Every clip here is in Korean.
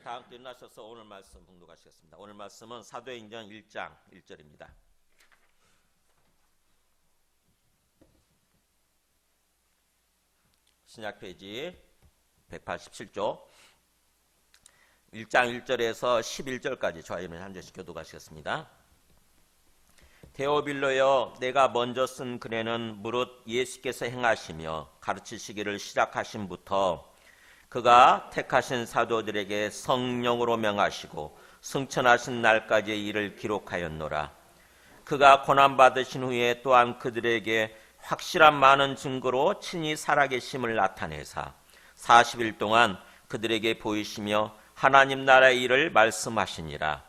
다 함께 일어나셔서 오늘 말씀 봉독하시겠습니다. 오늘 말씀은 사도행전 1장 1절입니다. 신약 페이지 187조 1장 1절에서 11절까지 저희는 한 절씩 교독하시겠습니다. 데오빌로여, 내가 먼저 쓴 글에는 무릇 예수께서 행하시며 가르치시기를 시작하심부터 그가 택하신 사도들에게 성령으로 명하시고 승천하신 날까지의 일을 기록하였노라. 그가 고난받으신 후에 또한 그들에게 확실한 많은 증거로 친히 살아계심을 나타내사 40일 동안 그들에게 보이시며 하나님 나라의 일을 말씀하시니라.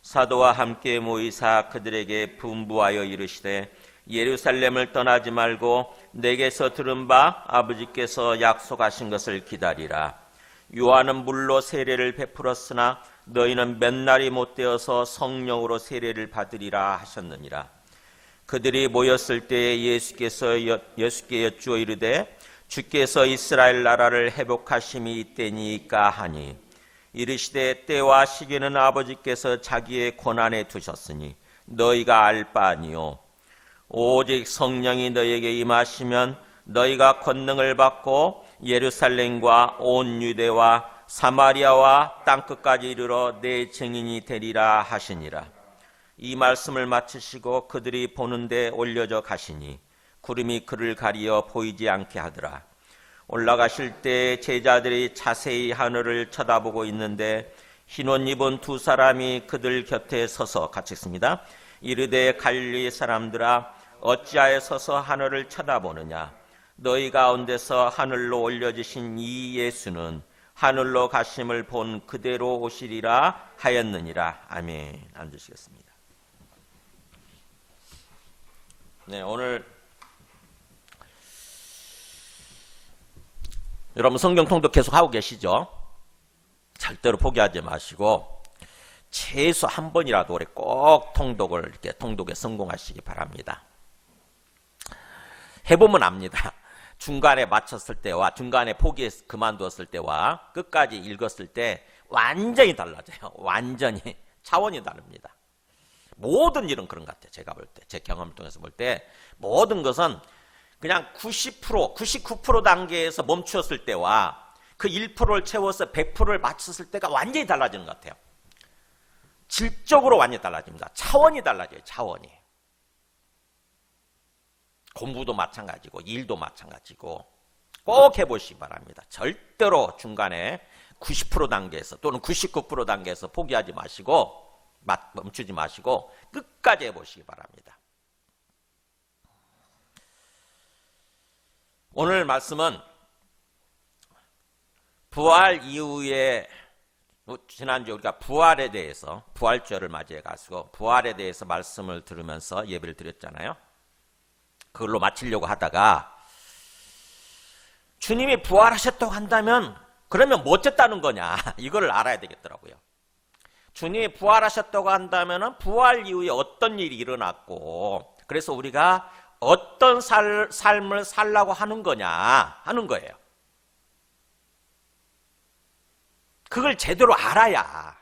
사도와 함께 모이사 그들에게 분부하여 이르시되 예루살렘을 떠나지 말고 내게서 들은 바 아버지께서 약속하신 것을 기다리라. 요한은 물로 세례를 베풀었으나 너희는 몇 날이 못되어서 성령으로 세례를 받으리라 하셨느니라. 그들이 모였을 때에 예수께 여쭈어 이르되 주께서 이스라엘 나라를 회복하심이 이때니까 하니 이르시되 때와 시기는 아버지께서 자기의 권한에 두셨으니 너희가 알 바 아니요 오직 성령이 너희에게 임하시면 너희가 권능을 받고 예루살렘과 온 유대와 사마리아와 땅끝까지 이르러 내 증인이 되리라 하시니라. 이 말씀을 마치시고 그들이 보는데 올려져 가시니 구름이 그를 가리어 보이지 않게 하더라. 올라가실 때 제자들이 자세히 하늘을 쳐다보고 있는데 흰옷 입은 두 사람이 그들 곁에 서서 같이 읽습니다. 이르되 갈릴리 사람들아, 어찌하여 서서 하늘을 쳐다보느냐? 너희 가운데서 하늘로 올려지신 이 예수는 하늘로 가심을 본 그대로 오시리라 하였느니라. 아멘. 앉으시겠습니다. 네, 오늘 여러분 성경 통독 계속 하고 계시죠? 절대로 포기하지 마시고 최소 한 번이라도 올해 꼭 통독에 성공하시기 바랍니다. 해보면 압니다. 중간에 마쳤을 때와 중간에 그만두었을 때와 끝까지 읽었을 때 완전히 달라져요. 완전히 차원이 다릅니다. 모든 일은 그런 것 같아요. 제가 볼 때, 제 경험을 통해서 볼 때 모든 것은 그냥 90%, 99% 단계에서 멈추었을 때와 그 1%를 채워서 100%를 맞췄을 때가 완전히 달라지는 것 같아요. 질적으로 완전히 달라집니다. 차원이 달라져요. 차원이. 공부도 마찬가지고 일도 마찬가지고 꼭 해보시기 바랍니다. 절대로 중간에 90% 단계에서 또는 99% 단계에서 포기하지 마시고 멈추지 마시고 끝까지 해보시기 바랍니다. 오늘 말씀은 부활 이후에 지난주에 우리가 부활에 대해서 부활절을 맞이해 가지고 부활에 대해서 말씀을 들으면서 예배를 드렸잖아요. 그걸로 마치려고 하다가 주님이 부활하셨다고 한다면 그러면 뭐 어쨌다는 거냐 이걸 알아야 되겠더라고요. 주님이 부활하셨다고 한다면 부활 이후에 어떤 일이 일어났고 그래서 우리가 어떤 삶을 살라고 하는 거냐 하는 거예요. 그걸 제대로 알아야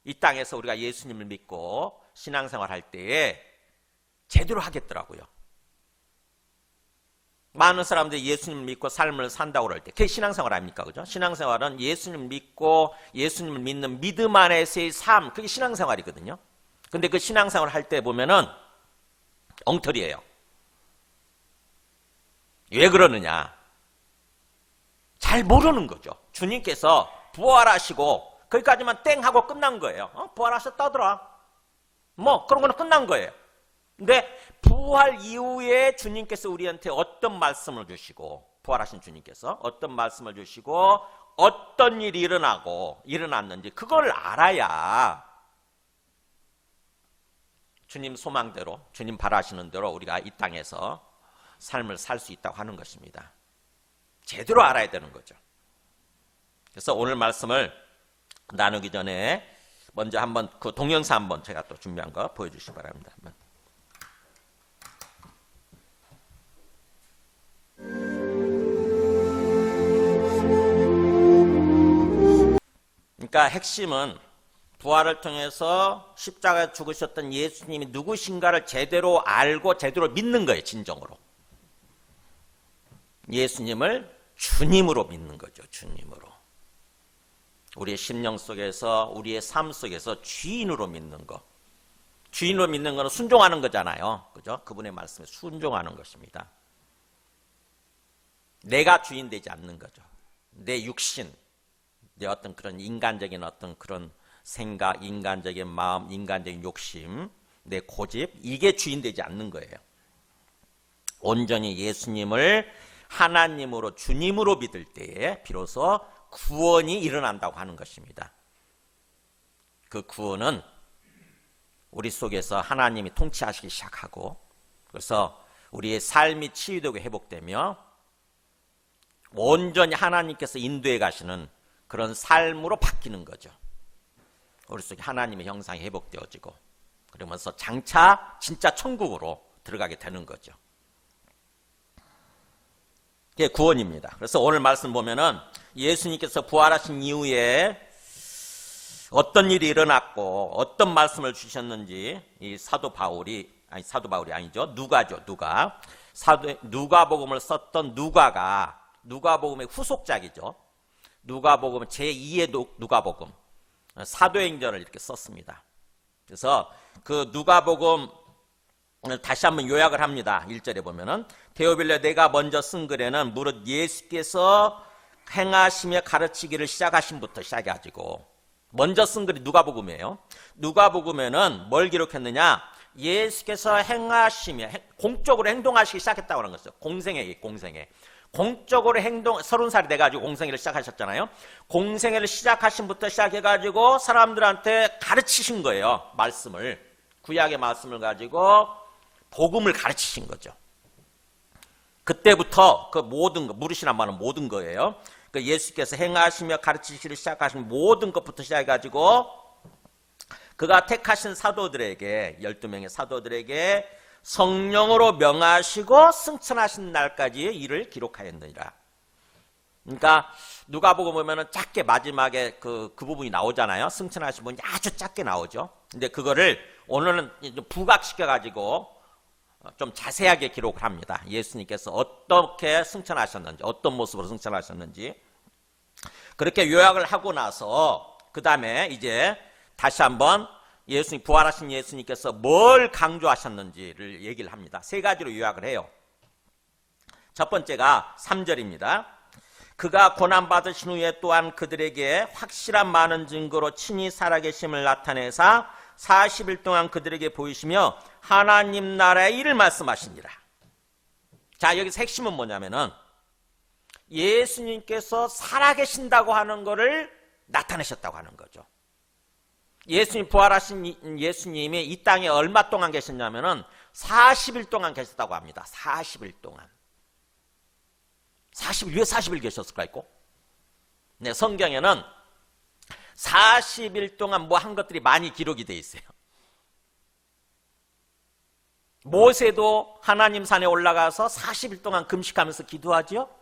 이 땅에서 우리가 예수님을 믿고 신앙생활 할 때에 제대로 하겠더라고요. 많은 사람들이 예수님을 믿고 삶을 산다고 그럴 때 그게 신앙생활 아닙니까? 그죠? 신앙생활은 예수님을 믿고 예수님을 믿는 믿음 안에서의 삶, 그게 신앙생활이거든요. 근데 그 신앙생활 할 때 보면은 엉터리예요. 왜 그러느냐? 잘 모르는 거죠. 주님께서 부활하시고 거기까지만 땡 하고 끝난 거예요. 부활하셨다더라. 뭐 그런 거는 끝난 거예요. 근데 부활 이후에 주님께서 우리한테 어떤 말씀을 주시고 부활하신 주님께서 어떤 말씀을 주시고 어떤 일이 일어났는지 그걸 알아야 주님 소망대로 주님 바라시는 대로 우리가 이 땅에서 삶을 살 수 있다고 하는 것입니다. 제대로 알아야 되는 거죠. 그래서 오늘 말씀을 나누기 전에 먼저 한번 그 동영상 한번 제가 또 준비한 거 보여주시기 바랍니다. 그러니까 핵심은 부활을 통해서 십자가에 죽으셨던 예수님이 누구신가를 제대로 알고 제대로 믿는 거예요. 진정으로. 예수님을 주님으로 믿는 거죠. 주님으로. 우리의 심령 속에서 우리의 삶 속에서 주인으로 믿는 거. 주인으로 믿는 거는 순종하는 거잖아요. 그죠? 그분의 말씀에 순종하는 것입니다. 내가 주인 되지 않는 거죠. 내 육신, 내 어떤 그런 인간적인 어떤 그런 생각, 인간적인 마음, 인간적인 욕심, 내 고집, 이게 주인 되지 않는 거예요. 온전히 예수님을 하나님으로 주님으로 믿을 때에 비로소 구원이 일어난다고 하는 것입니다. 그 구원은 우리 속에서 하나님이 통치하시기 시작하고, 그래서 우리의 삶이 치유되고 회복되며 온전히 하나님께서 인도해 가시는 그런 삶으로 바뀌는 거죠. 우리 속에 하나님의 형상이 회복되어지고, 그러면서 장차 진짜 천국으로 들어가게 되는 거죠. 이게 구원입니다. 그래서 오늘 말씀 보면은 예수님께서 부활하신 이후에 어떤 일이 일어났고 어떤 말씀을 주셨는지 이 사도 바울이 아니죠. 누가복음을 썼던 누가가 누가복음의 후속작이죠. 누가복음 제2의 누가복음 사도행전을 이렇게 썼습니다. 그래서 그 누가복음 다시 한번 요약을 합니다. 1절에 보면은 데오빌레 내가 먼저 쓴 글에는 무릇 예수께서 행하시며 가르치기를 시작하신부터 시작해가지고 먼저 쓴 글이 누가복음이에요. 누가복음에는 뭘 기록했느냐? 예수께서 행하시며 공적으로 행동하시기 시작했다고 하는 거죠. 공생애. 공적으로 30살이 돼가지고 공생애를 시작하셨잖아요. 공생애를 시작하신부터 시작해가지고 사람들한테 가르치신 거예요. 말씀을. 구약의 말씀을 가지고 복음을 가르치신 거죠. 그때부터 그 모든 거, 물으시란 말은 모든 거예요. 그 예수께서 행하시며 가르치시기를 시작하신 모든 것부터 시작해가지고 그가 택하신 사도들에게 12명의 사도들에게 성령으로 명하시고 승천하신 날까지 일을 기록하였느니라. 그러니까 누가복음 보면은 작게 마지막에 그 부분이 나오잖아요. 승천하신 분이 아주 작게 나오죠. 근데 그거를 오늘은 부각시켜가지고 좀 자세하게 기록을 합니다. 예수님께서 어떻게 승천하셨는지, 어떤 모습으로 승천하셨는지. 그렇게 요약을 하고 나서 그 다음에 이제 다시 한번 예수님, 부활하신 예수님께서 뭘 강조하셨는지를 얘기를 합니다. 세 가지로 요약을 해요. 첫 번째가 3절입니다. 그가 고난받으신 후에 또한 그들에게 확실한 많은 증거로 친히 살아계심을 나타내사 40일 동안 그들에게 보이시며 하나님 나라의 일을 말씀하시니라. 자, 여기서 핵심은 뭐냐면은 예수님께서 살아계신다고 하는 것을 나타내셨다고 하는 거죠. 예수님, 부활하신 예수님이 이 땅에 얼마 동안 계셨냐면은 40일 동안 계셨다고 합니다. 40일 동안. 40일, 왜 40일 계셨을까 있고? 네, 성경에는 40일 동안 뭐 한 것들이 많이 기록이 돼 있어요. 모세도 하나님 산에 올라가서 40일 동안 금식하면서 기도하죠.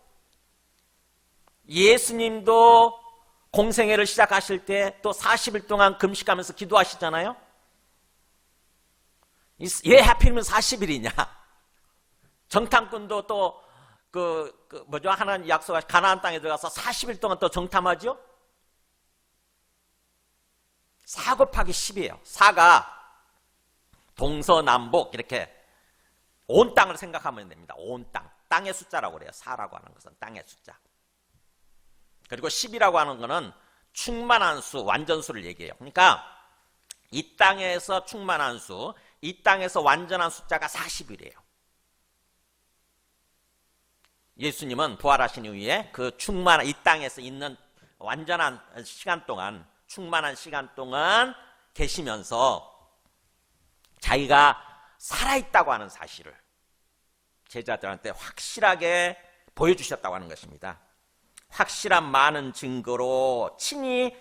예수님도 공생애를 시작하실 때 또 40일 동안 금식하면서 기도하시잖아요. 왜 하필이면 40일이냐? 정탐꾼도 또 하나님 약속하신 가나안 땅에 들어가서 40일 동안 또 정탐하죠. 4 곱하기 10이에요. 4가 동서남북 이렇게 온 땅을 생각하면 됩니다. 온 땅. 땅의 숫자라고 그래요. 4라고 하는 것은 땅의 숫자. 그리고 10이라고 하는 것은 충만한 수, 완전수를 얘기해요. 그러니까 이 땅에서 충만한 수, 이 땅에서 완전한 숫자가 40이래요. 예수님은 부활하신 이후에 그 충만한 이 땅에서 있는 완전한 시간 동안, 충만한 시간 동안 계시면서 자기가 살아있다고 하는 사실을 제자들한테 확실하게 보여주셨다고 하는 것입니다. 확실한 많은 증거로 친히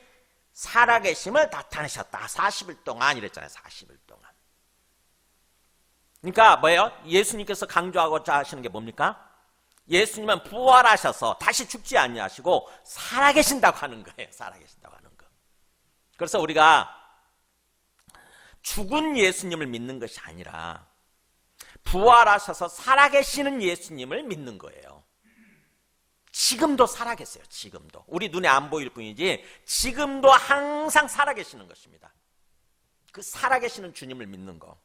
살아계심을 나타내셨다. 40일 동안 이랬잖아요. 40일 동안. 그러니까 뭐예요? 예수님께서 강조하고자 하시는 게 뭡니까? 예수님은 부활하셔서 다시 죽지 아니하시고 살아계신다고 하는 거예요. 살아계신다고 하는 거. 그래서 우리가 죽은 예수님을 믿는 것이 아니라 부활하셔서 살아계시는 예수님을 믿는 거예요. 지금도 살아계세요. 지금도. 우리 눈에 안 보일 뿐이지 지금도 항상 살아계시는 것입니다. 그 살아계시는 주님을 믿는 거.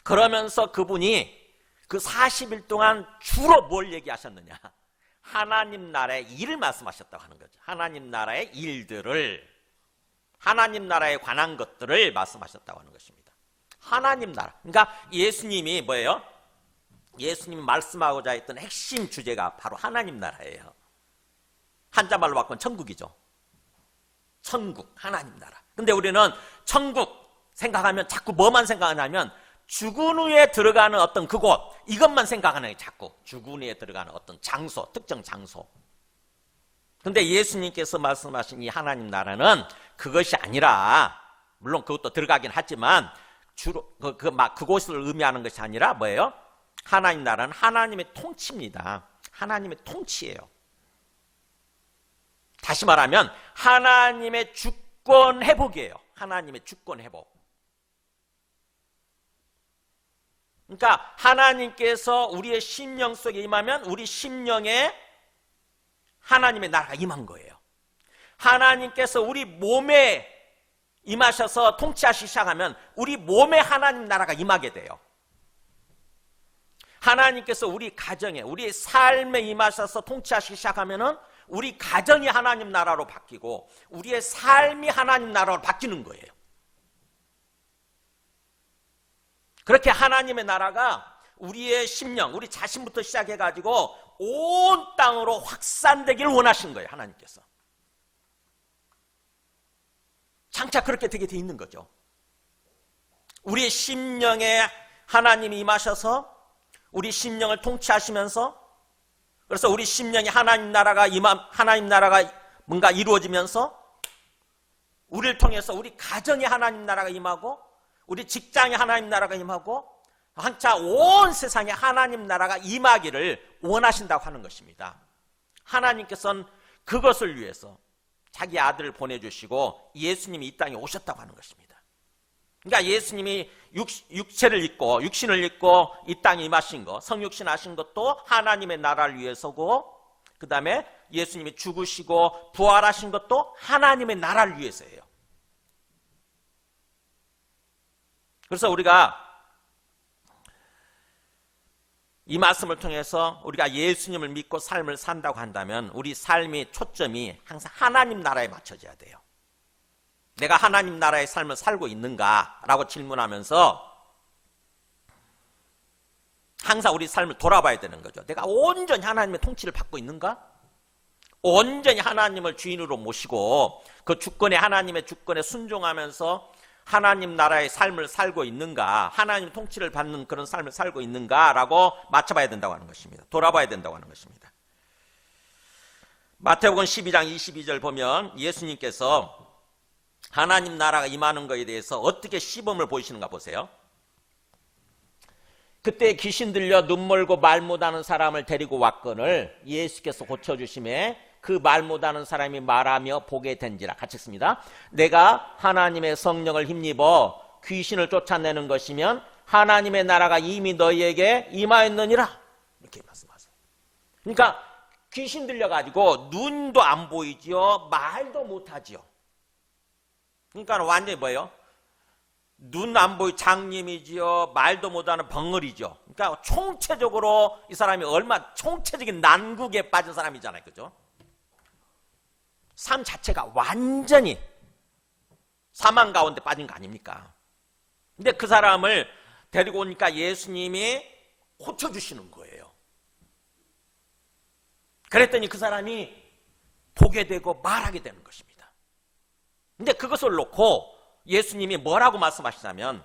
그러면서 그분이 그 40일 동안 주로 뭘 얘기하셨느냐? 하나님 나라의 일을 말씀하셨다고 하는 거죠. 하나님 나라의 일들을, 하나님 나라에 관한 것들을 말씀하셨다고 하는 것입니다. 하나님 나라. 그러니까 예수님이 뭐예요? 예수님이 말씀하고자 했던 핵심 주제가 바로 하나님 나라예요. 한자말로 바꾸면 천국이죠. 천국, 하나님 나라. 근데 우리는 천국 생각하면 자꾸 뭐만 생각하냐면 죽은 후에 들어가는 어떤 그곳, 이것만 생각하는 게 자꾸 죽은 후에 들어가는 어떤 장소, 특정 장소. 근데 예수님께서 말씀하신 이 하나님 나라는 그것이 아니라, 물론 그것도 들어가긴 하지만 주로 그곳을 의미하는 것이 아니라 뭐예요? 하나님 나라는 하나님의 통치입니다. 하나님의 통치예요. 다시 말하면 하나님의 주권 회복이에요. 하나님의 주권 회복. 그러니까 하나님께서 우리의 심령 속에 임하면 우리 심령에 하나님의 나라가 임한 거예요. 하나님께서 우리 몸에 임하셔서 통치하시기 시작하면 우리 몸에 하나님 나라가 임하게 돼요. 하나님께서 우리 가정에, 우리 삶에 임하셔서 통치하시기 시작하면은 우리 가정이 하나님 나라로 바뀌고 우리의 삶이 하나님 나라로 바뀌는 거예요. 그렇게 하나님의 나라가 우리의 심령, 우리 자신부터 시작해가지고 온 땅으로 확산되기를 원하신 거예요. 하나님께서. 장차 그렇게 되게 돼 있는 거죠. 우리의 심령에 하나님이 임하셔서 우리 심령을 통치하시면서, 그래서 우리 심령이 하나님 나라가 뭔가 이루어지면서 우리를 통해서 우리 가정에 하나님 나라가 임하고 우리 직장에 하나님 나라가 임하고 장차 온 세상에 하나님 나라가 임하기를 원하신다고 하는 것입니다. 하나님께서는 그것을 위해서 자기 아들을 보내주시고 예수님이 이 땅에 오셨다고 하는 것입니다. 그러니까 예수님이 육체를 입고 육신을 입고 이 땅에 임하신 것, 성육신 하신 것도 하나님의 나라를 위해서고, 그 다음에 예수님이 죽으시고 부활하신 것도 하나님의 나라를 위해서예요. 그래서 우리가 이 말씀을 통해서 우리가 예수님을 믿고 삶을 산다고 한다면 우리 삶의 초점이 항상 하나님 나라에 맞춰져야 돼요. 내가 하나님 나라의 삶을 살고 있는가라고 질문하면서 항상 우리 삶을 돌아봐야 되는 거죠. 내가 온전히 하나님의 통치를 받고 있는가? 온전히 하나님을 주인으로 모시고 그 주권에, 하나님의 주권에 순종하면서 하나님 나라의 삶을 살고 있는가, 하나님 통치를 받는 그런 삶을 살고 있는가라고 맞춰봐야 된다고 하는 것입니다. 돌아봐야 된다고 하는 것입니다. 마태복음 12장 22절 보면 예수님께서 하나님 나라가 임하는 것에 대해서 어떻게 시범을 보이시는가 보세요. 그때 귀신 들려 눈 멀고 말 못하는 사람을 데리고 왔거늘 예수께서 고쳐주심에 그 말 못하는 사람이 말하며 보게 된지라. 같이 읽습니다. 내가 하나님의 성령을 힘입어 귀신을 쫓아내는 것이면 하나님의 나라가 이미 너희에게 임하였느니라. 이렇게 말씀하세요. 그러니까 귀신 들려가지고 눈도 안 보이지요, 말도 못하지요. 그러니까 완전히 뭐예요? 눈 안 보이 장님이지요, 말도 못하는 벙어리죠. 그러니까 총체적으로 이 사람이 얼마 총체적인 난국에 빠진 사람이잖아요, 그죠? 삶 자체가 완전히 사망 가운데 빠진 거 아닙니까? 근데 그 사람을 데리고 오니까 예수님이 고쳐주시는 거예요. 그랬더니 그 사람이 보게 되고 말하게 되는 것입니다. 근데 그것을 놓고 예수님이 뭐라고 말씀하시냐면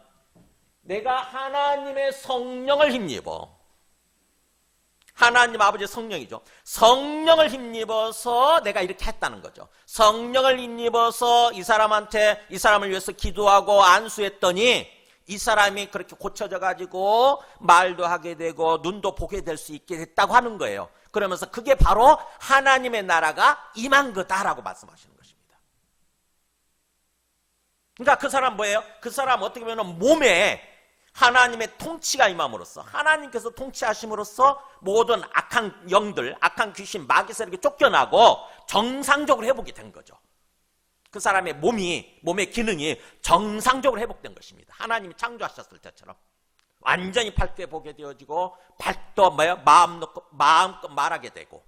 내가 하나님의 성령을 힘입어, 하나님 아버지의 성령이죠. 성령을 힘입어서 내가 이렇게 했다는 거죠. 성령을 힘입어서 이 사람을 위해서 기도하고 안수했더니 이 사람이 그렇게 고쳐져 가지고 말도 하게 되고 눈도 보게 될 수 있게 됐다고 하는 거예요. 그러면서 그게 바로 하나님의 나라가 임한 거다라고 말씀하시는 것입니다. 그러니까 그 사람 뭐예요? 그 사람 어떻게 보면 몸에 하나님의 통치가 임함으로써, 하나님께서 통치하심으로써 모든 악한 영들, 악한 귀신, 마귀에게 쫓겨나고 정상적으로 회복이 된 거죠. 그 사람의 몸의 기능이 정상적으로 회복된 것입니다. 하나님이 창조하셨을 때처럼 완전히 발도 보게 되어지고, 발도 마음껏 말하게 되고,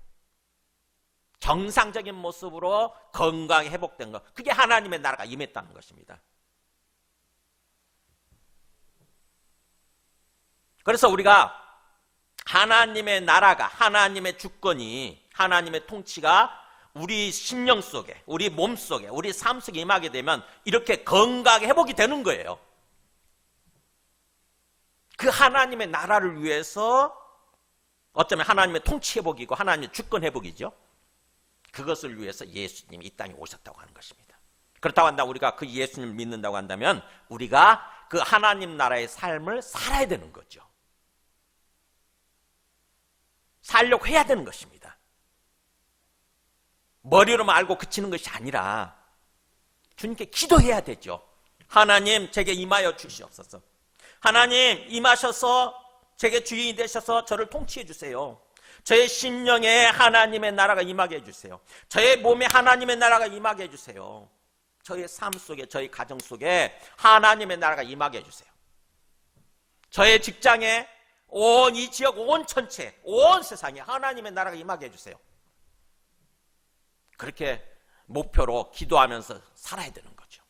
정상적인 모습으로 건강히 회복된 것, 그게 하나님의 나라가 임했다는 것입니다. 그래서 우리가 하나님의 나라가, 하나님의 주권이, 하나님의 통치가 우리 심령 속에, 우리 몸 속에, 우리 삶 속에 임하게 되면 이렇게 건강하게 회복이 되는 거예요. 그 하나님의 나라를 위해서, 어쩌면 하나님의 통치 회복이고 하나님의 주권 회복이죠. 그것을 위해서 예수님이 이 땅에 오셨다고 하는 것입니다. 그렇다고 한다면, 우리가 그 예수님을 믿는다고 한다면 우리가 그 하나님 나라의 삶을 살아야 되는 거죠. 살려고 해야 되는 것입니다. 머리로만 알고 그치는 것이 아니라 주님께 기도해야 되죠. 하나님, 제게 임하여 주시옵소서. 하나님, 임하셔서 제게 주인이 되셔서 저를 통치해 주세요. 저의 심령에 하나님의 나라가 임하게 해주세요. 저의 몸에 하나님의 나라가 임하게 해주세요. 저의 삶 속에, 저의 가정 속에 하나님의 나라가 임하게 해주세요. 저의 직장에, 온 이 지역, 온 전체, 온 세상에 하나님의 나라가 임하게 해주세요. 그렇게 목표로 기도하면서 살아야 되는 거죠.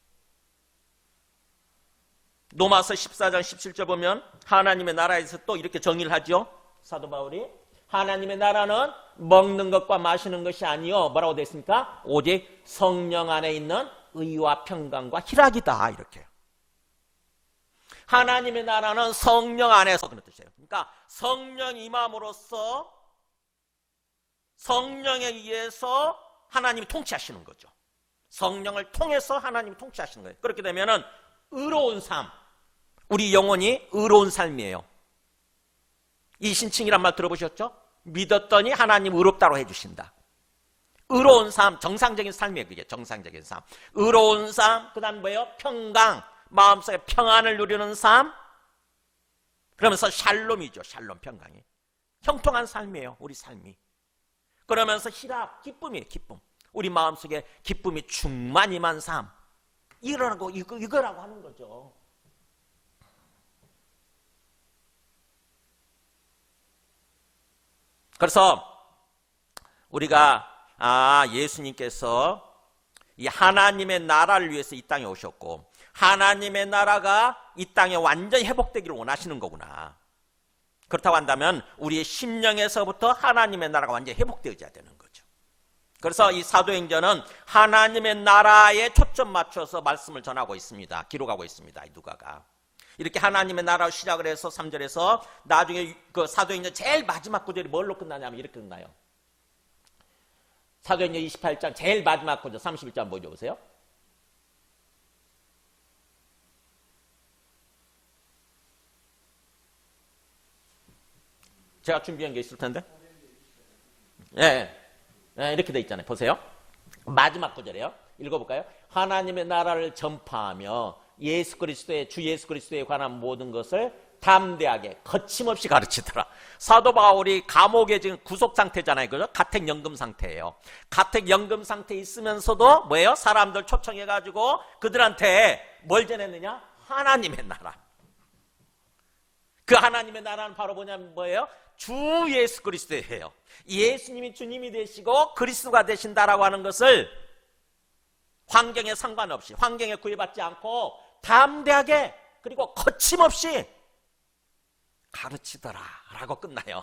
로마서 14장 17절 보면 하나님의 나라에서 또 이렇게 정의를 하죠. 사도 바울이, 하나님의 나라는 먹는 것과 마시는 것이 아니요, 뭐라고 되어 있습니까? 오직 성령 안에 있는 의와 평강과 희락이다, 이렇게. 하나님의 나라는 성령 안에서, 그런 뜻이에요. 그러니까 성령 임함으로써 성령에 의해서 하나님이 통치하시는 거죠. 성령을 통해서 하나님이 통치하시는 거예요. 그렇게 되면은 의로운 삶, 우리 영혼이 의로운 삶이에요. 이 신칭이란 말 들어보셨죠? 믿었더니 하나님 의롭다고 해주신다. 의로운 삶, 정상적인 삶이에요. 그게 정상적인 삶. 의로운 삶, 그 다음 뭐예요? 평강, 마음속에 평안을 누리는 삶. 그러면서 샬롬이죠. 샬롬, 평강이. 형통한 삶이에요. 우리 삶이. 그러면서 희락, 기쁨이에요. 기쁨. 우리 마음속에 기쁨이 충만히 임한 삶. 이거라고 하는 거죠. 그래서 우리가 예수님께서 이 하나님의 나라를 위해서 이 땅에 오셨고, 하나님의 나라가 이 땅에 완전히 회복되기를 원하시는 거구나. 그렇다고 한다면 우리의 심령에서부터 하나님의 나라가 완전히 회복되어야 되는 거죠. 그래서 이 사도행전은 하나님의 나라에 초점 맞춰서 말씀을 전하고 있습니다. 기록하고 있습니다. 이 누가가. 이렇게 하나님의 나라로 시작을 해서 3절에서 나중에 그 사도행전 제일 마지막 구절이 뭘로 끝나냐면 이렇게 끝나요. 사도행전 28장 제일 마지막 구절 31절 한번 보여주세요. 제가 준비한 게 있을 텐데. 이렇게 돼 있잖아요. 보세요. 마지막 구절이에요. 읽어볼까요? 하나님의 나라를 전파하며 예수 그리스도의, 주 예수 그리스도에 관한 모든 것을 담대하게 거침없이 가르치더라. 사도 바울이 감옥에 지금 구속 상태잖아요. 그죠? 가택연금 상태예요. 가택연금 상태에 있으면서도 뭐예요? 사람들 초청해가지고 그들한테 뭘 전했느냐? 하나님의 나라. 그 하나님의 나라는 바로 뭐예요? 주 예수 그리스도예요. 예수님이 주님이 되시고 그리스도가 되신다라고 하는 것을 환경에 상관없이, 환경에 구애받지 않고 담대하게, 그리고 거침없이 가르치더라 라고 끝나요.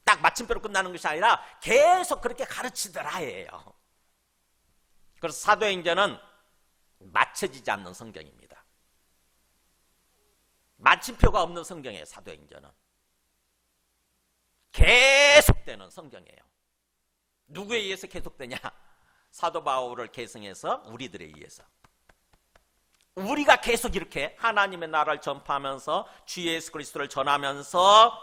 딱 마침표로 끝나는 것이 아니라 계속 그렇게 가르치더라예요. 그래서 사도행전은 맞춰지지 않는 성경입니다. 마침표가 없는 성경이에요. 사도행전은 계속되는 성경이에요. 누구에 의해서 계속되냐? 사도 바울을 계승해서 우리들에 의해서. 우리가 계속 이렇게 하나님의 나라를 전파하면서 주 예수 그리스도를 전하면서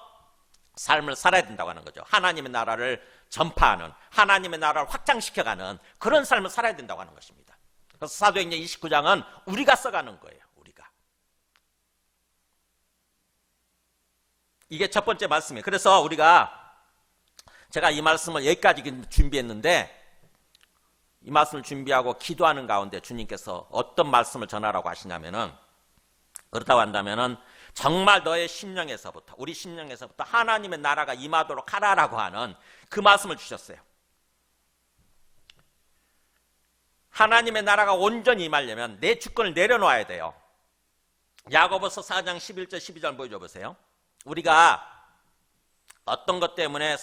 삶을 살아야 된다고 하는 거죠. 하나님의 나라를 전파하는, 하나님의 나라를 확장시켜가는 그런 삶을 살아야 된다고 하는 것입니다. 그래서 사도행전 29장은 우리가 써가는 거예요. 우리가. 이게 첫 번째 말씀이에요. 그래서 제가 이 말씀을 여기까지 준비했는데 이 말씀을 준비하고 기도하는 가운데 주님께서 어떤 말씀을 전하라고 하시냐면은, 그렇다고 한다면은 정말 너의 심령에서부터, 우리 심령에서부터 하나님의 나라가 임하도록 하라라고 하는 그 말씀을 주셨어요. 하나님의 나라가 온전히 임하려면 내 주권을 내려놓아야 돼요. 야고보서 4장 11절 12절 보여줘 보세요. 우리가 어떤 것 때문에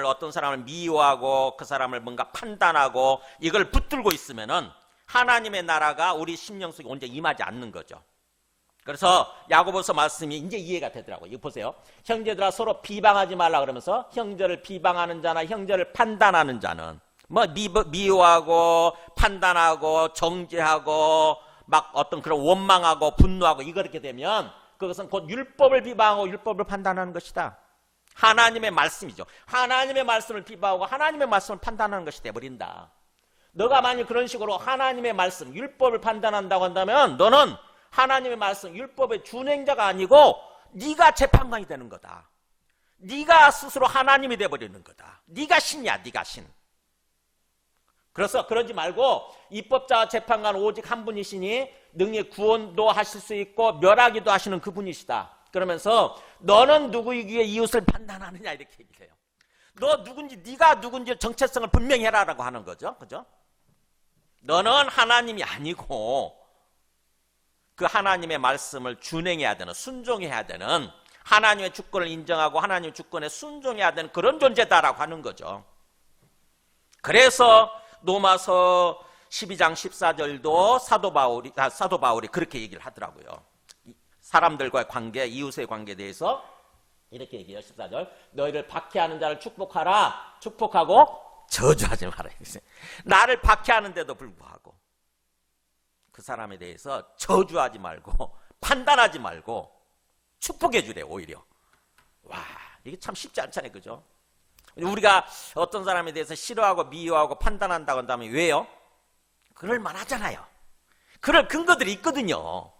어떤 사람을 미워하고 그 사람을 뭔가 판단하고 이걸 붙들고 있으면은 하나님의 나라가 우리 심령 속에 온전히 임하지 않는 거죠. 그래서 야고보서 말씀이 이제 이해가 되더라고요. 이거 보세요. 형제들아 서로 비방하지 말라 그러면서 형제를 비방하는 자나 형제를 판단하는 자는 미워하고 판단하고 정죄하고 막 어떤 그런 원망하고 분노하고 이렇게 되면 그것은 곧 율법을 비방하고 율법을 판단하는 것이다. 하나님의 말씀이죠. 하나님의 말씀을 비방하고 하나님의 말씀을 판단하는 것이 되어버린다. 너가 만약 그런 식으로 하나님의 말씀, 율법을 판단한다고 한다면 너는 하나님의 말씀, 율법의 준행자가 아니고 네가 재판관이 되는 거다. 네가 스스로 하나님이 되어버리는 거다. 네가 신이야, 네가 신. 그래서 그러지 말고 입법자와 재판관 오직 한 분이시니 능히 구원도 하실 수 있고 멸하기도 하시는 그분이시다. 그러면서 너는 누구이기에 이웃을 판단하느냐 이렇게 얘기를 해요. 네가 누군지 정체성을 분명히 해라라고 하는 거죠. 그죠? 너는 하나님이 아니고 그 하나님의 말씀을 준행해야 되는, 순종해야 되는, 하나님의 주권을 인정하고 하나님의 주권에 순종해야 되는 그런 존재다라고 하는 거죠. 그래서 로마서 12장 14절도 사도 바울이 그렇게 얘기를 하더라고요. 사람들과의 관계, 이웃의 관계에 대해서 이렇게 얘기해요. 14절. 너희를 박해하는 자를 축복하라. 축복하고 저주하지 마라. 나를 박해하는데도 불구하고 그 사람에 대해서 저주하지 말고 판단하지 말고 축복해 주래. 오히려. 와, 이게 참 쉽지 않잖아요. 그죠? 우리가 어떤 사람에 대해서 싫어하고 미워하고 판단한다고 한다면 왜요? 그럴 만하잖아요. 그럴 근거들이 있거든요.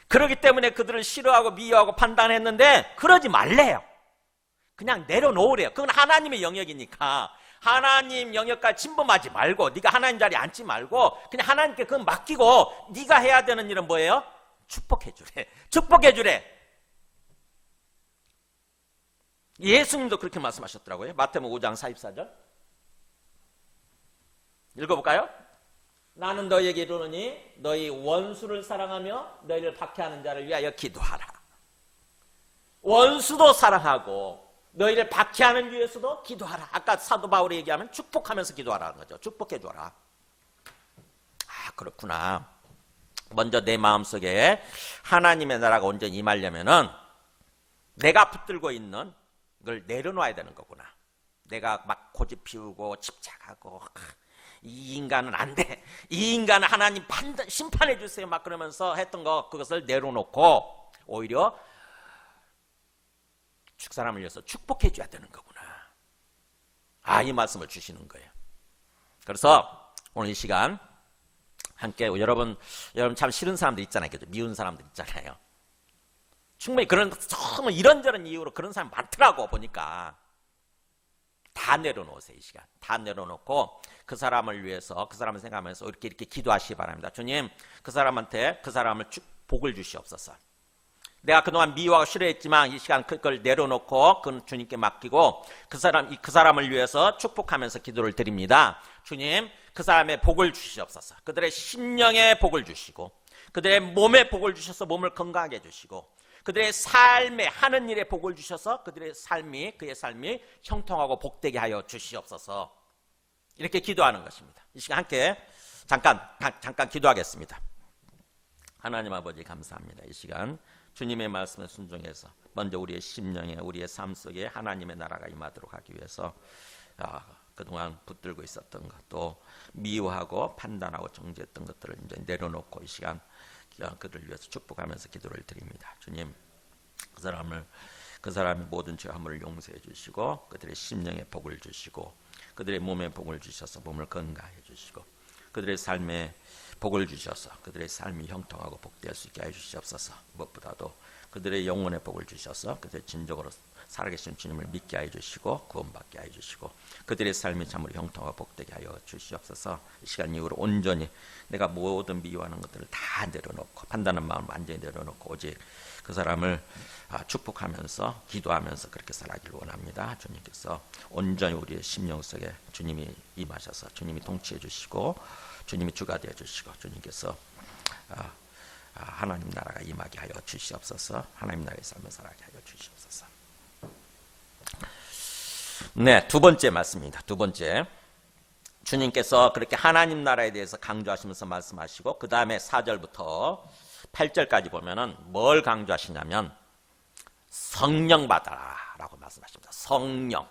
그렇기 때문에 그들을 싫어하고 미워하고 판단했는데 그러지 말래요. 그냥 내려놓으래요. 그건 하나님의 영역이니까 하나님 영역까지 침범하지 말고 네가 하나님 자리에 앉지 말고 그냥 하나님께 그건 맡기고 네가 해야 되는 일은 뭐예요? 축복해 주래. 축복해 주래. 예수님도 그렇게 말씀하셨더라고요. 마태복음 5장 44절 읽어볼까요? 나는 너희에게 이르노니 너희 원수를 사랑하며 너희를 박해하는 자를 위하여 기도하라. 원수도 사랑하고 너희를 박해하는 위해서도 기도하라. 아까 사도 바울이 얘기하면 축복하면서 기도하라는 거죠. 축복해 줘라. 아, 그렇구나. 먼저 내 마음속에 하나님의 나라가 온전히 임하려면은 내가 붙들고 있는 걸 내려놔야 되는 거구나. 내가 막 고집 피우고 집착하고 이 인간은 안 돼. 이 인간은 하나님 심판해 주세요. 막 그러면서 했던 그것을 내려놓고 오히려 사람을 위해서 축복해 줘야 되는 거구나. 아, 이 말씀을 주시는 거예요. 그래서 오늘 이 시간 함께 여러분 참 싫은 사람들 있잖아요. 그죠? 미운 사람들 있잖아요. 충분히 정말 이런저런 이유로 그런 사람 많더라고 보니까. 다 내려놓으세요. 이 시간 다 내려놓고 그 사람을 위해서 그 사람을 생각하면서 이렇게 기도하시기 바랍니다. 주님, 그 사람한테 그 사람을 복을 주시옵소서. 내가 그동안 미워하고 싫어했지만 이 시간 그걸 내려놓고 그 주님께 맡기고 그 사람을 위해서 축복하면서 기도를 드립니다. 주님, 그 사람의 복을 주시옵소서. 그들의 심령에 복을 주시고 그들의 몸에 복을 주셔서 몸을 건강하게 해주시고 그들의 삶에 하는 일에 복을 주셔서 그의 삶이 형통하고 복되게 하여 주시옵소서. 이렇게 기도하는 것입니다. 이 시간 함께 잠깐 기도하겠습니다. 하나님 아버지 감사합니다. 이 시간 주님의 말씀에 순종해서 먼저 우리의 심령에 우리의 삶 속에 하나님의 나라가 임하도록 하기 위해서 그동안 붙들고 있었던 것, 또 미워하고 판단하고 정죄했던 것들을 이제 내려놓고 이 시간 그들을 위해서 축복하면서 기도를 드립니다. 주님, 그 사람의 모든 죄와 허물을 용서해 주시고 그들의 심령에 복을 주시고 그들의 몸에 복을 주셔서 몸을 건강해 주시고 그들의 삶에 복을 주셔서 그들의 삶이 형통하고 복되어 수 있게 해주시옵소서. 무엇보다도 그들의 영혼의 복을 주셔서 그들의 진정으로 살아계신 주님을 믿게 하여 주시고 구원받게 하여 주시고 그들의 삶이 참으로 형통하고 복되게 하여 주시옵소서. 이 시간 이후로 온전히 내가 모든 미워하는 것들을 다 내려놓고 판단하는 마음 완전히 내려놓고 오직 그 사람을 축복하면서 기도하면서 그렇게 살아가기를 원합니다. 주님께서 온전히 우리의 심령 속에 주님이 임하셔서 주님이 통치해 주시고 주님이 주가 되어 주시고 주님께서 하나님 나라가 임하게 하여 주시옵소서. 하나님 나라의 삶을 살아가게 하여 주시옵소서. 네, 두 번째 말씀입니다. 두 번째, 주님께서 그렇게 하나님 나라에 대해서 강조하시면서 말씀하시고 그 다음에 4절부터 8절까지 보면은 뭘 강조하시냐면 성령 받아라 라고 말씀하십니다. 성령.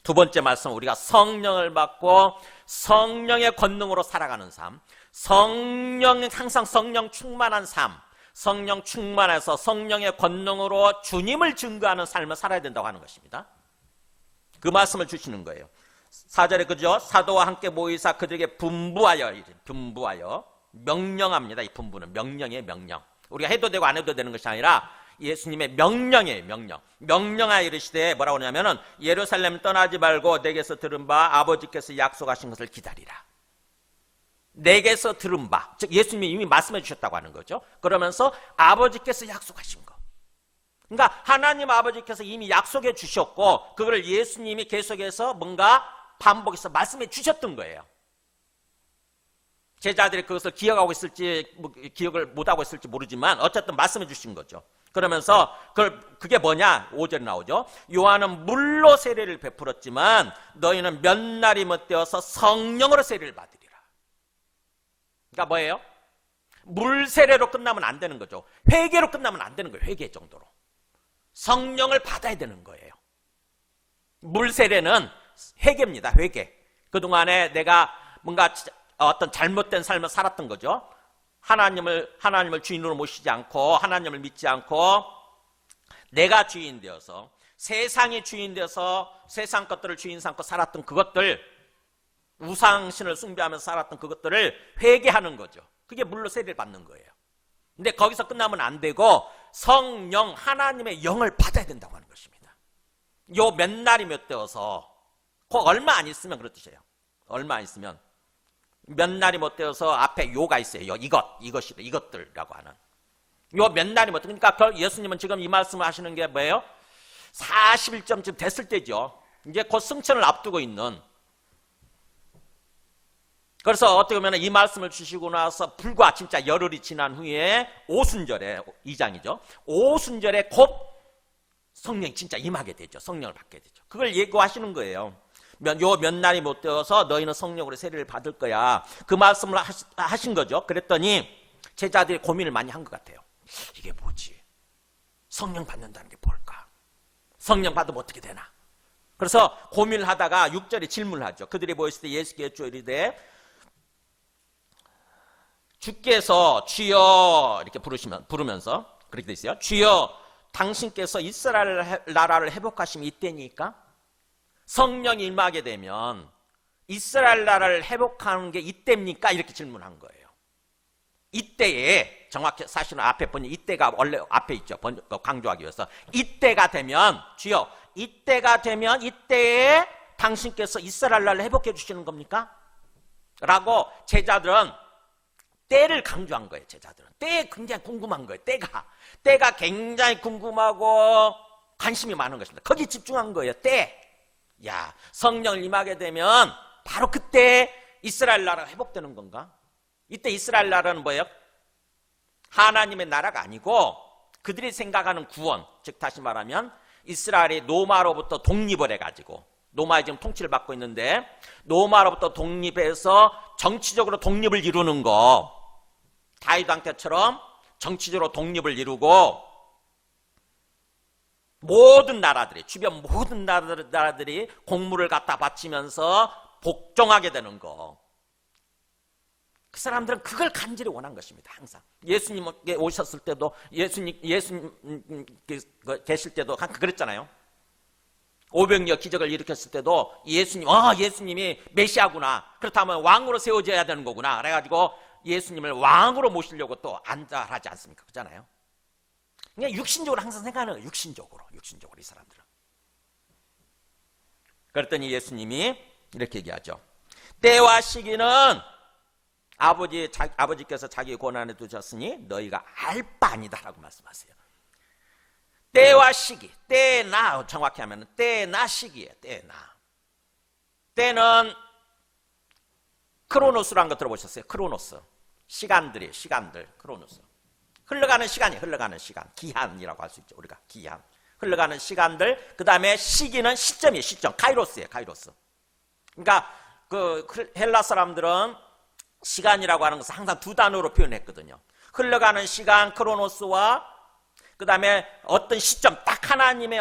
두 번째 말씀, 우리가 성령을 받고 성령의 권능으로 살아가는 삶, 항상 성령 충만한 삶, 성령 충만해서 성령의 권능으로 주님을 증거하는 삶을 살아야 된다고 하는 것입니다. 그 말씀을 주시는 거예요. 4절에 그죠? 사도와 함께 모이사 그들에게 분부하여 명령합니다. 이 분부는 명령이에요. 명령. 우리가 해도 되고 안 해도 되는 것이 아니라 예수님의 명령이에요. 명령하여 이르시되 뭐라고 하냐면은 예루살렘 떠나지 말고 내게서 들은 바 아버지께서 약속하신 것을 기다리라. 내게서 들은 바, 즉 예수님이 이미 말씀해 주셨다고 하는 거죠. 그러면서 아버지께서 약속하신 것, 그러니까 하나님 아버지께서 이미 약속해 주셨고 그걸 예수님이 계속해서 뭔가 반복해서 말씀해 주셨던 거예요. 제자들이 그것을 기억하고 있을지 기억을 못하고 있을지 모르지만 어쨌든 말씀해 주신 거죠. 그러면서 그게 뭐냐? 5절에 나오죠. 요한은 물로 세례를 베풀었지만 너희는 몇 날이 못되어서 성령으로 세례를 받으리라. 그러니까 뭐예요? 물 세례로 끝나면 안 되는 거죠. 회개로 끝나면 안 되는 거예요. 회개 정도로. 성령을 받아야 되는 거예요. 물 세례는 회개입니다. 회개. 그동안에 내가 뭔가 어떤 잘못된 삶을 살았던 거죠. 하나님을 주인으로 모시지 않고 하나님을 믿지 않고 내가 주인 되어서 세상이 주인 되어서 세상 것들을 주인 삼고 살았던 그것들, 우상신을 숭배하면서 살았던 그것들을 회개하는 거죠. 그게 물로 세례를 받는 거예요. 근데 거기서 끝나면 안 되고 성령, 하나님의 영을 받아야 된다고 하는 것입니다. 요 몇 날이 몇 되어서 얼마 안 있으면 그런 뜻이에요. 얼마 안 있으면 몇 날이 못 되어서 앞에 요가 있어요. 이것들이라고 하는. 요 몇 날이 못 되어. 그러니까 예수님은 지금 이 말씀을 하시는 게 뭐예요? 41점쯤 됐을 때죠. 이제 곧 승천을 앞두고 있는. 그래서 어떻게 보면 이 말씀을 주시고 나서 불과 진짜 열흘이 지난 후에 오순절에 2장이죠. 오순절에 곧 성령이 진짜 임하게 되죠. 성령을 받게 되죠. 그걸 예고하시는 거예요. 요 몇 날이 못 되어서 너희는 성령으로 세례를 받을 거야. 그 말씀을 하신 거죠. 그랬더니 제자들이 고민을 많이 한 것 같아요. 이게 뭐지? 성령 받는다는 게 뭘까? 성령 받으면 어떻게 되나? 그래서 고민을 하다가 6절에 질문을 하죠. 그들이 모였을 때 예수께 여쭈이르되 주께서 주여 이렇게 부르면서 그렇게 돼 있어요. 주여 당신께서 이스라엘 나라를 회복하시면 이때니까? 성령이 임하게 되면 이스라엘 나라를 회복하는 게 이때입니까? 이렇게 질문한 거예요. 이때에 정확히 사실은 앞에 보니 이때가 원래 앞에 있죠. 강조하기 위해서 이때가 되면 주여 이때가 되면 이때에 당신께서 이스라엘 나라를 회복해 주시는 겁니까? 라고 제자들은 때를 강조한 거예요. 제자들은 때에 굉장히 궁금한 거예요. 때가 굉장히 궁금하고 관심이 많은 것입니다. 거기 집중한 거예요. 때. 야, 성령을 임하게 되면 바로 그때 이스라엘 나라가 회복되는 건가? 이때 이스라엘 나라는 뭐예요? 하나님의 나라가 아니고 그들이 생각하는 구원, 즉 다시 말하면 이스라엘이 로마로부터 독립을 해가지고 로마의 지금 통치를 받고 있는데 로마로부터 독립해서 정치적으로 독립을 이루는 거, 다윗 왕 때처럼 정치적으로 독립을 이루고 모든 나라들이, 주변 모든 나라들이 공물을 갖다 바치면서 복종하게 되는 거. 그 사람들은 그걸 간절히 원한 것입니다. 항상 예수님께 오셨을 때도 예수님 계실 때도 그랬잖아요. 500여 기적을 일으켰을 때도 예수님이 메시아구나. 그렇다면 왕으로 세워져야 되는 거구나. 그래가지고 예수님을 왕으로 모시려고 또 안달하지 않습니까? 그렇잖아요. 그냥 육신적으로 항상 생각하는 거예요. 육신적으로 이 사람들은. 그랬더니 예수님이 이렇게 얘기하죠. 때와 시기는 아버지께서 자기 권한에 두셨으니 너희가 알 바 아니다라고 말씀하세요. 때와 시기, 때나 정확히 하면 때나 시기예요. 때는 크로노스라는 거 들어보셨어요? 크로노스. 시간들, 크로노스. 흘러가는 시간, 기한이라고 할 수 있죠. 우리가 기한. 흘러가는 시간들, 그 다음에 시기는 시점이에요. 시점, 카이로스예요. 그러니까 그 헬라 사람들은 시간이라고 하는 것을 항상 두 단어로 표현했거든요. 흘러가는 시간, 크로노스와 그 다음에 어떤 시점, 딱 하나님의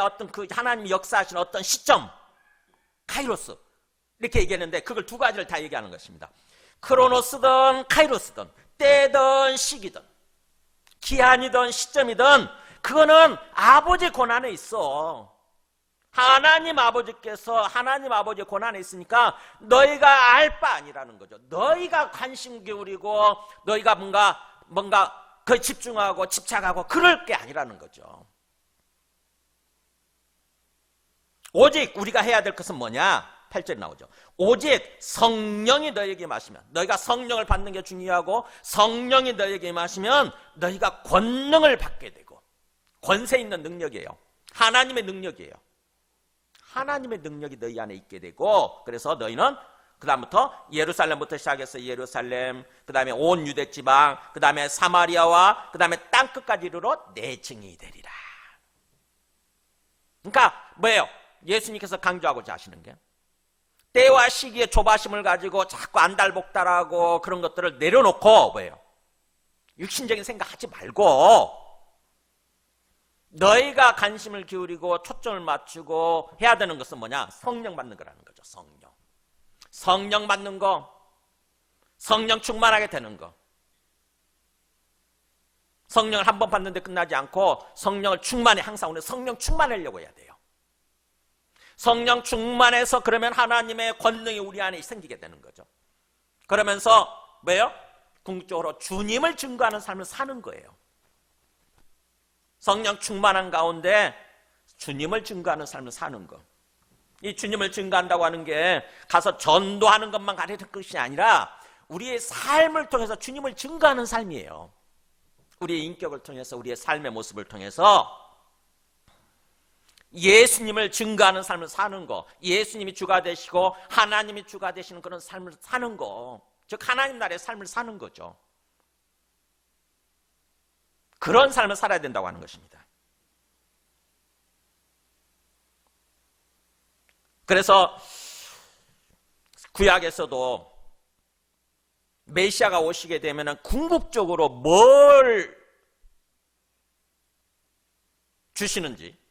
하나님이 역사하시는 어떤 시점, 카이로스. 이렇게 얘기했는데 그걸 두 가지를 다 얘기하는 것입니다. 크로노스든 카이로스든, 때든 시기든, 기한이든 시점이든, 그거는 아버지 권한에 있어. 하나님 아버지의 권한에 있으니까 너희가 알 바 아니라는 거죠. 너희가 관심 기울이고 너희가 뭔가 그 집중하고 집착하고 그럴 게 아니라는 거죠. 오직 우리가 해야 될 것은 뭐냐? 8절에 나오죠. 오직 성령이 너희에게 임하시면, 너희가 성령을 받는 게 중요하고, 성령이 너희에게 임하시면 너희가 권능을 받게 되고, 권세 있는 능력이에요. 하나님의 능력이에요. 하나님의 능력이 너희 안에 있게 되고, 그래서 너희는 그 다음부터 예루살렘부터 시작해서 예루살렘, 그 다음에 온 유대지방, 그 다음에 사마리아와 그 다음에 땅끝까지 이르러 내 증인이 되리라. 그러니까 뭐예요? 예수님께서 강조하고자 하시는 게, 때와 시기의 조바심을 가지고 자꾸 안달복달하고 그런 것들을 내려놓고 뭐예요? 육신적인 생각하지 말고 너희가 관심을 기울이고 초점을 맞추고 해야 되는 것은 뭐냐? 성령 받는 거라는 거죠. 성령 받는 거, 성령 충만하게 되는 거. 성령을 한 번 받는데 끝나지 않고 성령을 항상 우리는 성령 충만하려고 해야 돼요. 성령 충만해서 그러면 하나님의 권능이 우리 안에 생기게 되는 거죠. 그러면서 뭐예요? 궁극적으로 주님을 증거하는 삶을 사는 거예요. 성령 충만한 가운데 주님을 증거하는 삶을 사는 거. 이 주님을 증거한다고 하는 게 가서 전도하는 것만 가르치는 것이 아니라 우리의 삶을 통해서 주님을 증거하는 삶이에요. 우리의 인격을 통해서, 우리의 삶의 모습을 통해서 예수님을 증거하는 삶을 사는 거, 예수님이 주가 되시고 하나님이 주가 되시는 그런 삶을 사는 거, 즉 하나님 나라의 삶을 사는 거죠. 그런 삶을 살아야 된다고 하는 것입니다. 그래서 구약에서도 메시아가 오시게 되면 궁극적으로 뭘 주시는지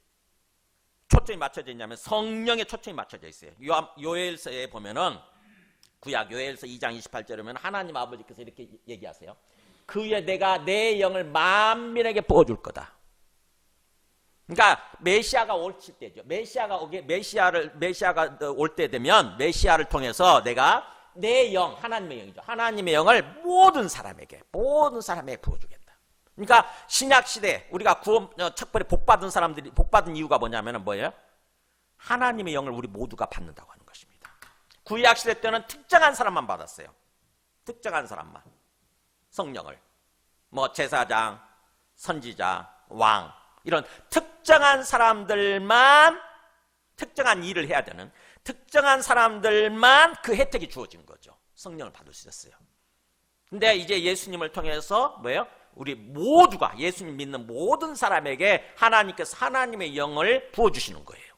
초점이 맞춰져 있냐면 성령에 초점이 맞춰져 있어요. 요엘서에 보면은 구약 요엘서 2장 28절에 보면 하나님 아버지께서 이렇게 얘기하세요. 그 위에 내가 내 영을 만민에게 부어줄 거다. 그러니까 메시아가 올 때죠. 메시아가 올 때 되면 메시아를 통해서 내가 내 영, 하나님의 영이죠. 하나님의 영을 모든 사람에게 부어주겠다. 그러니까 신약 시대 우리가 구원 특별히 복받은 이유가 뭐냐면은 뭐예요? 하나님의 영을 우리 모두가 받는다고 하는 것입니다. 구약 시대 때는 특정한 사람만 받았어요. 특정한 사람만. 성령을. 뭐 제사장, 선지자, 왕 이런 특정한 사람들만 특정한 일을 해야 되는 특정한 사람들만 그 혜택이 주어진 거죠. 성령을 받을 수 있었어요. 근데 이제 예수님을 통해서 뭐예요? 우리 모두가 예수님 믿는 모든 사람에게 하나님께서 하나님의 영을 부어주시는 거예요.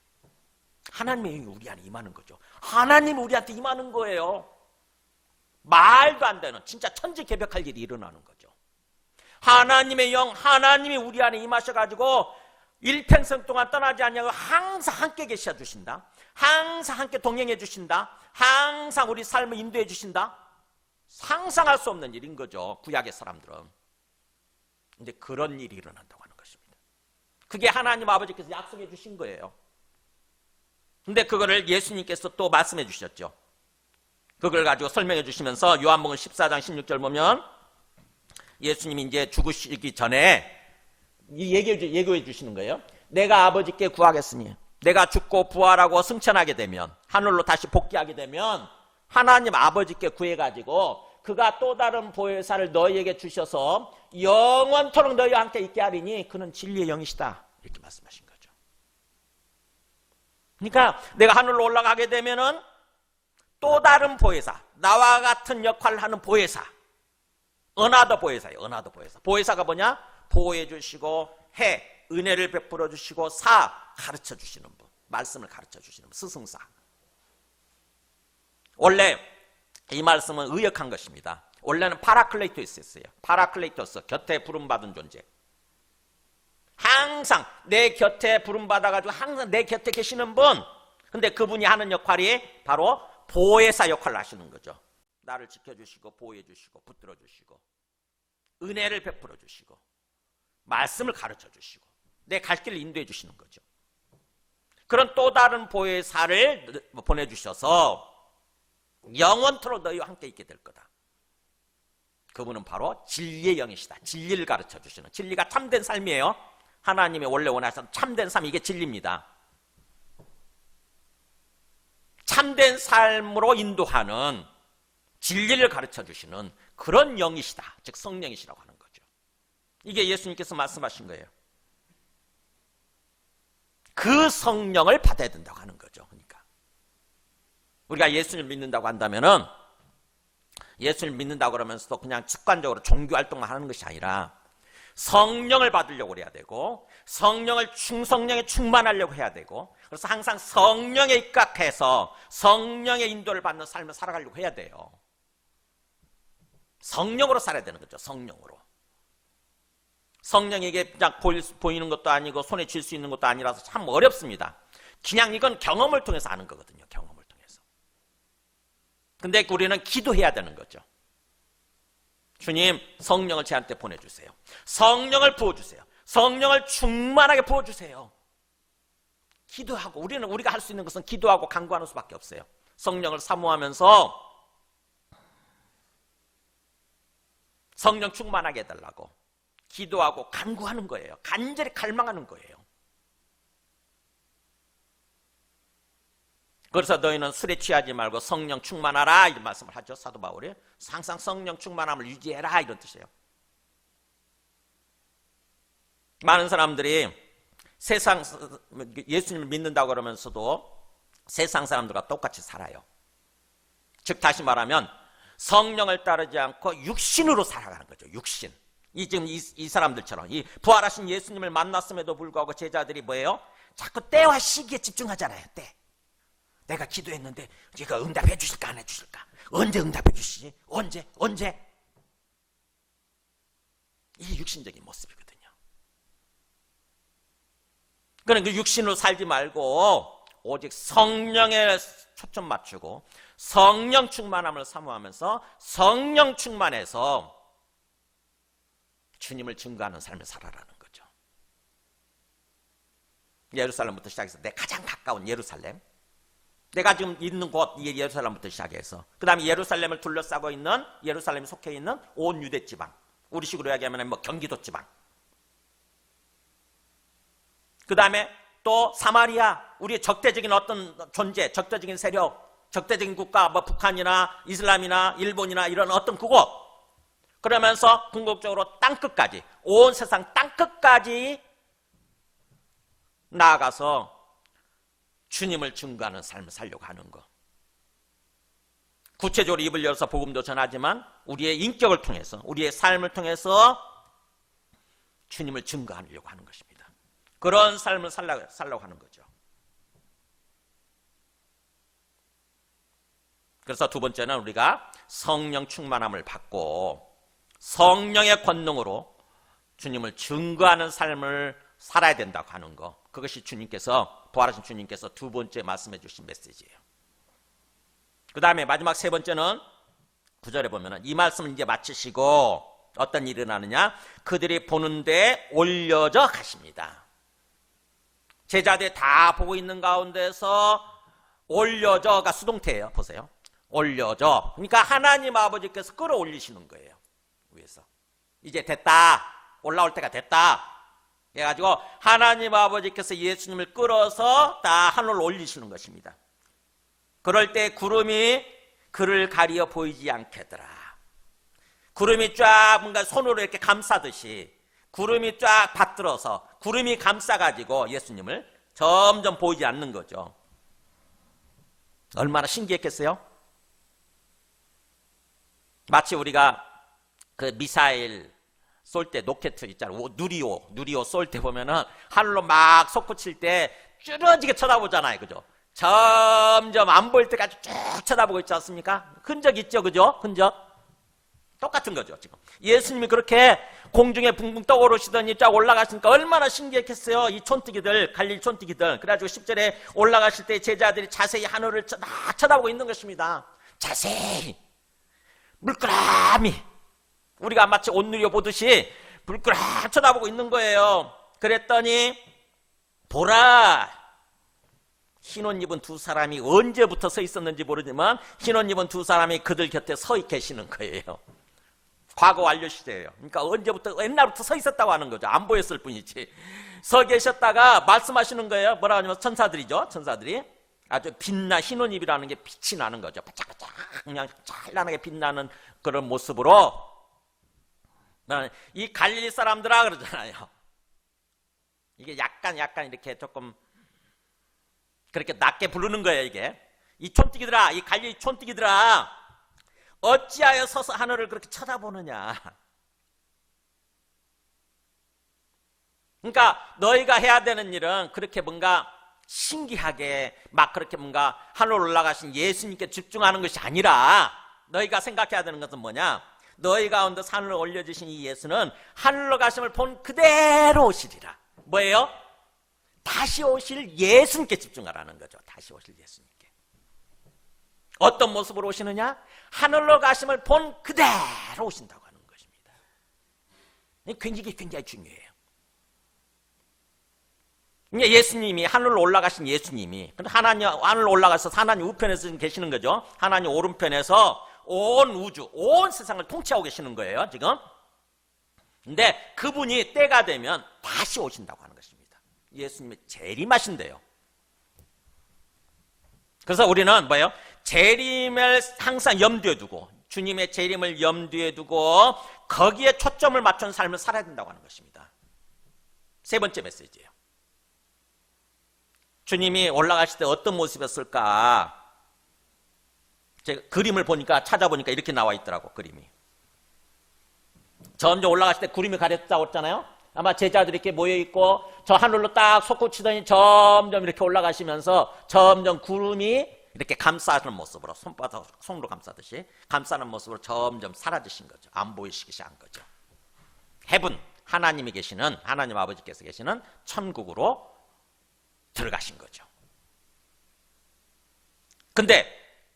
하나님의 영이 우리 안에 임하는 거죠. 하나님이 우리한테 임하는 거예요. 말도 안 되는 진짜 천지개벽할 일이 일어나는 거죠. 하나님의 영, 하나님이 우리 안에 임하셔가지고 일평생 동안 떠나지 않냐고 항상 함께 계셔 주신다. 항상 함께 동행해 주신다. 항상 우리 삶을 인도해 주신다. 상상할 수 없는 일인 거죠. 구약의 사람들은. 이제 그런 일이 일어난다고 하는 것입니다. 그게 하나님 아버지께서 약속해 주신 거예요. 근데 그거를 예수님께서 또 말씀해 주셨죠. 그걸 가지고 설명해 주시면서 요한복음 14장 16절 보면 예수님이 이제 죽으시기 전에 예고해 주시는 거예요. 내가 아버지께 구하겠으니 내가 죽고 부활하고 승천하게 되면 하늘로 다시 복귀하게 되면 하나님 아버지께 구해가지고 그가 또 다른 보혜사를 너희에게 주셔서 영원토록 너희와 함께 있게 하리니 그는 진리의 영이시다. 이렇게 말씀하신 거죠. 그러니까 내가 하늘로 올라가게 되면은 또 다른 보혜사, 나와 같은 역할을 하는 보혜사, 은하도 보혜사예요. 은하도 보혜사. 보혜사가 뭐냐? 보호해 주시고 은혜를 베풀어 주시고 가르쳐 주시는 분, 말씀을 가르쳐 주시는 분, 스승사. 원래 이 말씀은 의역한 것입니다. 원래는 파라클레이토스였어요. 파라클레이토스, 곁에 부름받은 존재. 항상 내 곁에 부름받아가지고 항상 내 곁에 계시는 분. 근데 그분이 하는 역할이 바로 보혜사 역할을 하시는 거죠. 나를 지켜주시고 보호해 주시고 붙들어 주시고 은혜를 베풀어 주시고 말씀을 가르쳐 주시고 내 갈 길을 인도해 주시는 거죠. 그런 또 다른 보혜사를 보내주셔서 영원토록 너희와 함께 있게 될 거다. 그분은 바로 진리의 영이시다. 진리를 가르쳐 주시는, 진리가 참된 삶이에요. 하나님이 원래 원하시는 참된 삶, 이게 진리입니다. 참된 삶으로 인도하는, 진리를 가르쳐 주시는 그런 영이시다. 즉 성령이시라고 하는 거죠. 이게 예수님께서 말씀하신 거예요. 그 성령을 받아야 된다고 하는 거죠. 그러니까 우리가 예수님을 믿는다고 한다면은 예수님을 믿는다고 그러면서도 그냥 습관적으로 종교 활동만 하는 것이 아니라 성령을 받으려고 해야 되고 성령에 충만하려고 해야 되고, 그래서 항상 성령에 입각해서 성령의 인도를 받는 삶을 살아가려고 해야 돼요. 성령으로 살아야 되는 거죠. 성령으로. 성령에게 그냥 보이는 것도 아니고 손에 쥘 수 있는 것도 아니라서 참 어렵습니다. 그냥 이건 경험을 통해서 아는 거거든요. 경험을 통해서. 근데 우리는 기도해야 되는 거죠. 주님, 성령을 저한테 보내주세요. 성령을 부어주세요. 성령을 충만하게 부어주세요. 기도하고, 우리가 할 수 있는 것은 기도하고 간구하는 수밖에 없어요. 성령을 사모하면서 성령 충만하게 해달라고 기도하고 간구하는 거예요. 간절히 갈망하는 거예요. 그래서 너희는 술에 취하지 말고 성령 충만하라 이런 말씀을 하죠. 사도 바울이 항상 성령 충만함을 유지해라 이런 뜻이에요. 많은 사람들이 예수님을 믿는다고 그러면서도 세상 사람들과 똑같이 살아요. 즉 다시 말하면 성령을 따르지 않고 육신으로 살아가는 거죠. 육신. 지금 이 사람들처럼 이 부활하신 예수님을 만났음에도 불구하고 제자들이 뭐예요? 자꾸 때와 시기에 집중하잖아요. 때. 내가 기도했는데 이거 응답해 주실까 안 해주실까? 언제 응답해 주시지? 언제? 이게 육신적인 모습이거든요. 그러니까 그 육신으로 살지 말고 오직 성령에 초점 맞추고 성령 충만함을 사모하면서 성령 충만해서 주님을 증거하는 삶을 살아라는 거죠. 예루살렘부터 시작해서 내 가장 가까운 예루살렘, 내가 지금 있는 곳 예루살렘부터 시작해서 그 다음에 예루살렘을 둘러싸고 있는, 예루살렘이 속해 있는 온 유대 지방, 우리식으로 이야기하면 뭐 경기도 지방, 그 다음에 또 사마리아, 우리의 적대적인 어떤 존재, 적대적인 세력, 적대적인 국가, 뭐 북한이나 이슬람이나 일본이나 이런 어떤 그곳, 그러면서 궁극적으로 땅끝까지, 온 세상 땅끝까지 나아가서 주님을 증거하는 삶을 살려고 하는 거. 구체적으로 입을 열어서 복음도 전하지만 우리의 인격을 통해서, 우리의 삶을 통해서 주님을 증거하려고 하는 것입니다. 그런 삶을 살려고 하는 거죠. 그래서 두 번째는 우리가 성령 충만함을 받고 성령의 권능으로 주님을 증거하는 삶을 살아야 된다고 하는 거. 그것이 주님께서, 부활하신 주님께서 두 번째 말씀해 주신 메시지예요. 그 다음에 마지막 세 번째는 9절에 보면은 이 말씀을 이제 마치시고 어떤 일이 일어나느냐? 그들이 보는데 올려져 가십니다. 제자들이 다 보고 있는 가운데서 올려져가 수동태예요. 보세요. 올려져. 그러니까 하나님 아버지께서 끌어올리시는 거예요. 위에서. 이제 됐다. 올라올 때가 됐다. 그래가지고 하나님 아버지께서 예수님을 끌어서 다 하늘로 올리시는 것입니다. 그럴 때 구름이 그를 가리어 보이지 않게더라. 구름이 쫙 뭔가 손으로 이렇게 감싸듯이 구름이 쫙 받들어서 구름이 감싸가지고 예수님을 점점 보이지 않는 거죠. 얼마나 신기했겠어요? 마치 우리가 그 미사일 쏠 때 로켓 있잖아요. 누리호 쏠 때 보면은 하늘로 막 솟구칠 때 쭈러지게 쳐다보잖아요. 그죠? 점점 안 보일 때까지 쭉 쳐다보고 있지 않습니까? 흔적 있죠? 그죠? 흔적. 똑같은 거죠, 지금. 예수님이 그렇게 공중에 붕붕 떠오르시더니 쫙 올라가시니까 얼마나 신기했겠어요. 이 촌뜨기들, 갈릴리 촌뜨기들. 그래가지고 10절에 올라가실 때 제자들이 자세히 하늘을 막 쳐다보고 있는 것입니다. 자세히. 물끄러미. 우리가 마치 온누리호 보듯이 물끄러미 쳐다보고 있는 거예요. 그랬더니 보라. 흰옷 입은 두 사람이 언제부터 서 있었는지 모르지만 흰옷 입은 두 사람이 그들 곁에 서 계시는 거예요. 과거 완료 시대예요. 그러니까 언제부터 옛날부터 서 있었다고 하는 거죠. 안 보였을 뿐이지. 서 계셨다가 말씀하시는 거예요. 뭐라고 하냐면 천사들이죠. 천사들이 아주 빛나 흰옷 입이라는 게 빛이 나는 거죠. 바짝바짝 그냥 찬란하게 빛나는 그런 모습으로 이 갈릴리 사람들아 그러잖아요. 이게 약간 이렇게 조금 그렇게 낮게 부르는 거예요. 이게 이 촌뜨기들아, 이 갈릴리 촌뜨기들아, 어찌하여 서서 하늘을 그렇게 쳐다보느냐. 그러니까 너희가 해야 되는 일은 그렇게 뭔가 신기하게 막 그렇게 뭔가 하늘 올라가신 예수님께 집중하는 것이 아니라 너희가 생각해야 되는 것은 뭐냐? 너희 가운데 산으로 올려주신 이 예수는 하늘로 가심을 본 그대로 오시리라. 뭐예요? 다시 오실 예수님께 집중하라는 거죠. 다시 오실 예수님께. 어떤 모습으로 오시느냐? 하늘로 가심을 본 그대로 오신다고 하는 것입니다. 굉장히 중요해요. 예수님이 하늘로 올라가신 예수님이 하나님 하늘로 올라가서 하나님 우편에서 계시는 거죠. 하나님 오른편에서 온 우주, 온 세상을 통치하고 계시는 거예요. 지금. 근데 그분이 때가 되면 다시 오신다고 하는 것입니다. 예수님이 재림하신대요. 그래서 우리는 뭐예요? 재림을 항상 염두에 두고 주님의 재림을 염두에 두고 거기에 초점을 맞춘 삶을 살아야 된다고 하는 것입니다. 세 번째 메시지예요. 주님이 올라가실 때 어떤 모습이었을까? 제가 그림을 보니까 찾아보니까 이렇게 나와 있더라고. 그림이. 점점 올라가실 때 구름이 가렸다고 했잖아요. 아마 제자들이 이렇게 모여있고 저 하늘로 딱 솟구치더니 점점 이렇게 올라가시면서 점점 구름이 이렇게 감싸는 모습으로 손으로 감싸듯이 감싸는 모습으로 점점 사라지신 거죠. 안 보이시기 시작한 거죠. 헤븐, 하나님이 계시는 하나님 아버지께서 계시는 천국으로 들어가신 거죠. 근데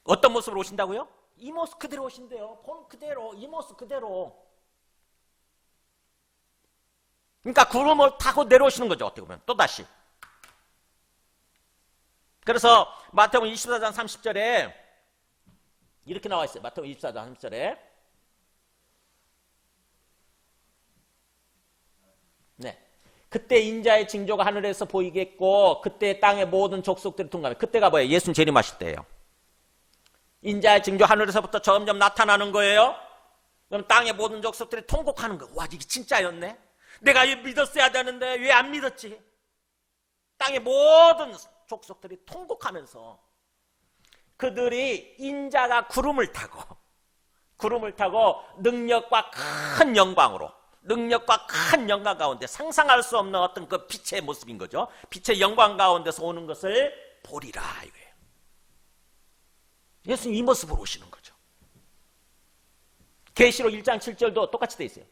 어떤 모습으로 오신다고요? 이 모습 그대로 오신대요. 본 그대로, 이 모습 그대로. 그러니까 구름을 타고 내려오시는 거죠. 어떻게 보면 또다시. 그래서 마태복음 24장 30절에 이렇게 나와 있어요. 마태복음 24장 30절에 네. 그때 인자의 징조가 하늘에서 보이겠고 그때 땅의 모든 족속들이 통과하며 그때가 뭐예요? 예수님 재림하실 때예요. 인자의 징조 하늘에서부터 점점 나타나는 거예요. 그럼 땅의 모든 족속들이 통곡하는 거예요. 와, 이게 진짜였네. 내가 믿었어야 되는데 왜 안 믿었지? 땅의 모든 족속들이 통곡하면서 그들이 인자가 구름을 타고 능력과 큰 영광으로 능력과 큰 영광 가운데 상상할 수 없는 어떤 그 빛의 모습인 거죠. 빛의 영광 가운데서 오는 것을 보리라 이거예요. 예수님 이 모습으로 오시는 거죠. 계시록 1장 7절도 똑같이 돼 있어요.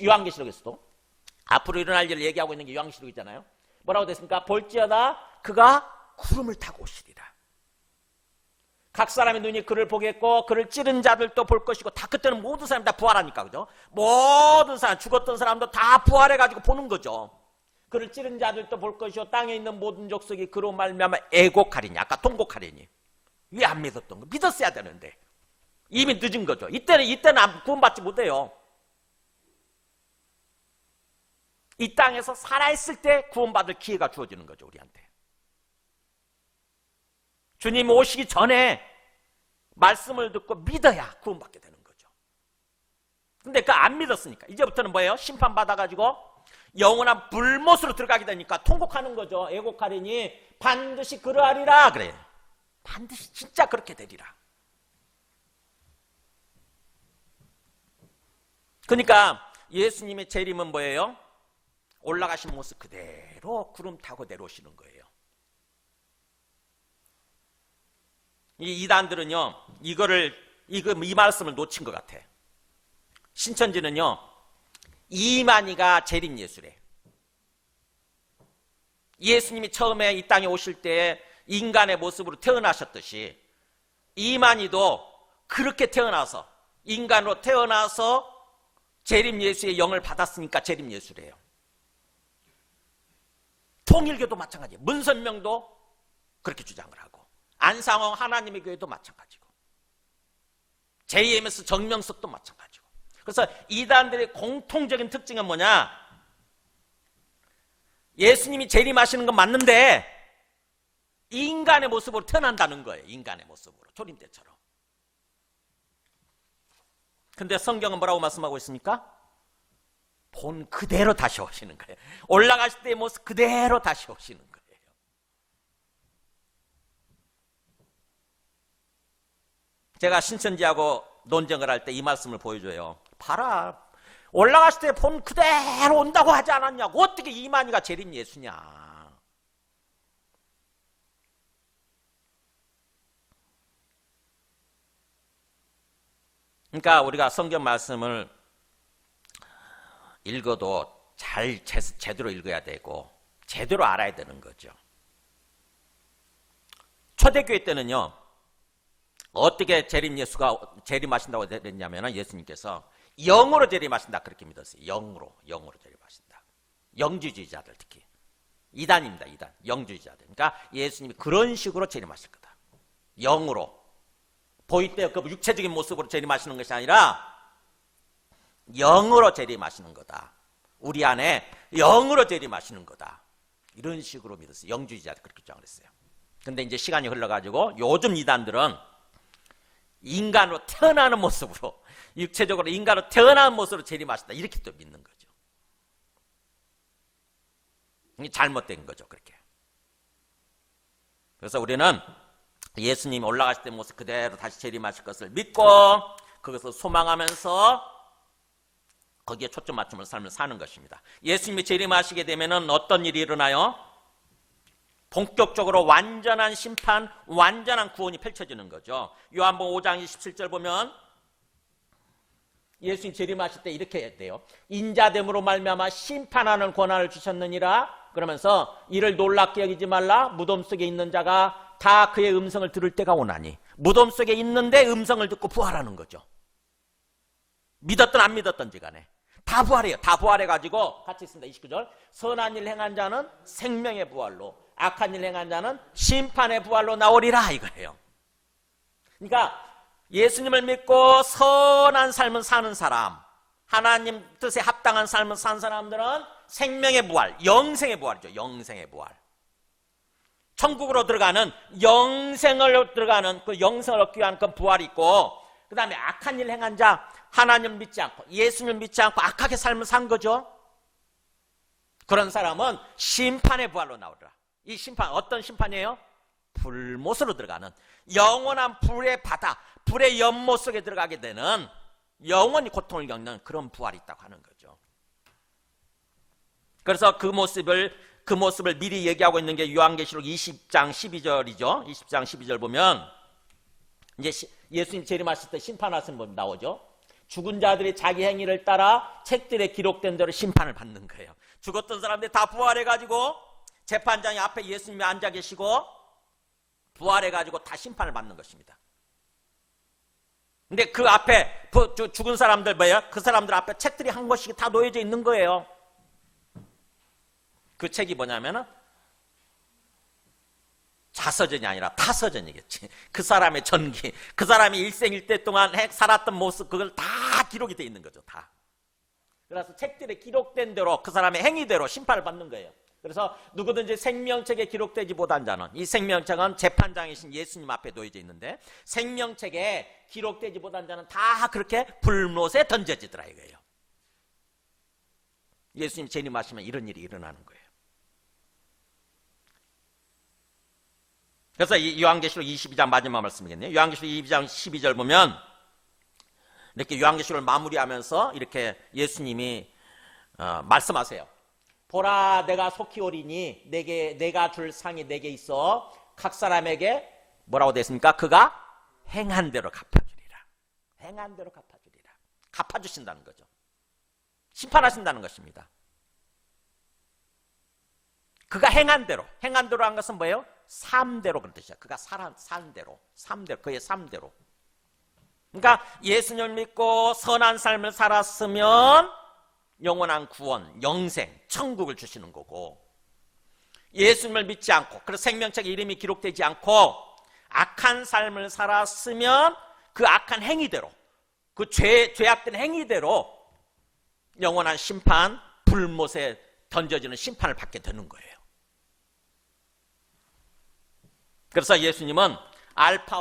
요한계시록에서도 앞으로 일어날 일을 얘기하고 있는 게 요한계시록이잖아요. 뭐라고 됐습니까? 볼지어다 그가 구름을 타고 오시리라. 각 사람의 눈이 그를 보겠고 그를 찌른 자들도 볼 것이고 다 그때는 모든 사람이 다 부활하니까 그죠? 모든 사람 죽었던 사람도 다 부활해가지고 보는 거죠. 그를 찌른 자들도 볼 것이요 땅에 있는 모든 족속이 그로 말미암아 애곡하리니. 아까 통곡하리니. 왜 안 믿었던 거? 믿었어야 되는데 이미 늦은 거죠. 이때는 구원받지 못해요. 이 땅에서 살아있을 때 구원받을 기회가 주어지는 거죠, 우리한테. 주님 오시기 전에 말씀을 듣고 믿어야 구원받게 되는 거죠. 근데 그 안 믿었으니까 이제부터는 뭐예요? 심판받아가지고 영원한 불못으로 들어가게 되니까 통곡하는 거죠. 애곡하리니 반드시 그러하리라 그래요. 반드시 진짜 그렇게 되리라. 그러니까 예수님의 재림은 뭐예요? 올라가신 모습 그대로 구름 타고 내려오시는 거예요. 이 이단들은요, 이 말씀을 놓친 것 같아. 신천지는요, 이만희가 재림 예수래. 예수님이 처음에 이 땅에 오실 때 인간의 모습으로 태어나셨듯이 이만희도 그렇게 태어나서 인간으로 태어나서 재림 예수의 영을 받았으니까 재림 예수래요. 통일교도 마찬가지예요. 문선명도 그렇게 주장을 하고 안상홍 하나님의 교회도 마찬가지고 JMS 정명석도 마찬가지고. 그래서 이단들의 공통적인 특징은 뭐냐? 예수님이 재림하시는 건 맞는데 인간의 모습으로 태어난다는 거예요. 인간의 모습으로 초림 때처럼. 근데 성경은 뭐라고 말씀하고 있습니까? 본 그대로 다시 오시는 거예요. 올라가실 때의 모습 그대로 다시 오시는 거예요. 제가 신천지하고 논쟁을 할 때 이 말씀을 보여줘요. 봐라, 올라갔을 때 본 그대로 온다고 하지 않았냐고. 어떻게 이만희가 재림 예수냐. 그러니까 우리가 성경 말씀을 읽어도 잘 제대로 읽어야 되고 제대로 알아야 되는 거죠. 초대교회 때는요, 어떻게 재림하신다고 했냐면 예수님께서 영으로 재림하신다 그렇게 믿었어요. 영으로 재림하신다. 영주주의자들 특히 이단입니다. 이단 영주주의자들. 그러니까 예수님이 그런 식으로 재림하실 거다. 영으로. 보일 때 그 육체적인 모습으로 재림하시는 것이 아니라 영으로 재림하시는 거다. 우리 안에 영으로 재림하시는 거다. 이런 식으로 믿었어요. 영주의자들 그렇게 주장을 했어요. 근데 이제 시간이 흘러가지고 요즘 이단들은 인간으로 태어나는 모습으로, 육체적으로 인간으로 태어나는 모습으로 재림하신다 이렇게 또 믿는 거죠. 이게 잘못된 거죠. 그렇게. 그래서 우리는 예수님이 올라가실 때 모습 그대로 다시 재림하실 것을 믿고 그것을 소망하면서 거기에 초점 맞춤을 삶을 사는 것입니다. 예수님이 재림하시게 되면 어떤 일이 일어나요? 본격적으로 완전한 심판, 완전한 구원이 펼쳐지는 거죠. 요한복음 5장 27절 보면 예수님 재림하실 때 이렇게 해야 돼요. 인자됨으로 말미암아 심판하는 권한을 주셨느니라. 그러면서 이를 놀랍게 여기지 말라. 무덤 속에 있는 자가 다 그의 음성을 들을 때가 오나니. 무덤 속에 있는데 음성을 듣고 부활하는 거죠. 믿었든 안 믿었든지 간에 다 부활해요. 다 부활해가지고 같이 있습니다. 29절 선한 일 행한 자는 생명의 부활로, 악한 일 행한 자는 심판의 부활로 나오리라 이거예요. 그러니까 예수님을 믿고 선한 삶을 사는 사람, 하나님 뜻에 합당한 삶을 사는 사람들은 생명의 부활, 영생의 부활이죠. 영생의 부활. 천국으로 들어가는, 영생을 들어가는 그 영생을 얻기 위한 그 부활이 있고, 그 다음에 악한 일 행한 자, 하나님 믿지 않고 예수님을 믿지 않고 악하게 삶을 산 거죠. 그런 사람은 심판의 부활로 나오리라. 이 심판 어떤 심판이에요? 불못으로 들어가는, 영원한 불의 바다, 불의 연못 속에 들어가게 되는, 영원히 고통을 겪는 그런 부활이 있다고 하는 거죠. 그래서 그 모습을 미리 얘기하고 있는 게 요한계시록 20장 12절이죠. 20장 12절 보면 이제 예수님 재림하실 때 심판하신 분 나오죠. 죽은 자들이 자기 행위를 따라 책들에 기록된 대로 심판을 받는 거예요. 죽었던 사람들이 다 부활해가지고 재판장이 앞에 예수님이 앉아 계시고 부활해가지고 다 심판을 받는 것입니다. 근데 그 앞에 죽은 사람들 뭐예요? 그 사람들 앞에 책들이 한 권씩 다 놓여져 있는 거예요. 그 책이 뭐냐면은 자서전이 아니라 타서전이겠지. 그 사람의 전기, 그 사람이 일생일대 동안 살았던 모습, 그걸 다 기록이 돼 있는 거죠. 다. 그래서 책들에 기록된 대로 그 사람의 행위대로 심판을 받는 거예요. 그래서 누구든지 생명책에 기록되지 못한 자는, 이 생명책은 재판장이신 예수님 앞에 놓여져 있는데, 생명책에 기록되지 못한 자는 다 그렇게 불못에 던져지더라 이거예요. 예수님 재림하시면 이런 일이 일어나는 거예요. 그래서 이 요한계시록 22장 마지막 말씀이겠네요. 요한계시록 22장 12절 보면 이렇게 요한계시록을 마무리하면서 이렇게 예수님이 말씀하세요. 보라, 내가 속히 오리니 내가 줄 상이 내게 있어 각 사람에게 뭐라고 되어 있습니까? 그가 행한 대로 갚아주리라. 행한 대로 갚아주리라. 갚아주신다는 거죠. 심판하신다는 것입니다. 그가 행한 대로 한 것은 뭐예요? 삶대로 그런 뜻이야. 그가 산 대로, 그의 삶대로. 그러니까 예수님을 믿고 선한 삶을 살았으면 영원한 구원, 영생, 천국을 주시는 거고, 예수님을 믿지 않고, 그래서 생명책에 이름이 기록되지 않고 악한 삶을 살았으면 그 악한 행위대로, 그 죄악된 행위대로 영원한 심판, 불못에 던져지는 심판을 받게 되는 거예요. 그래서 예수님은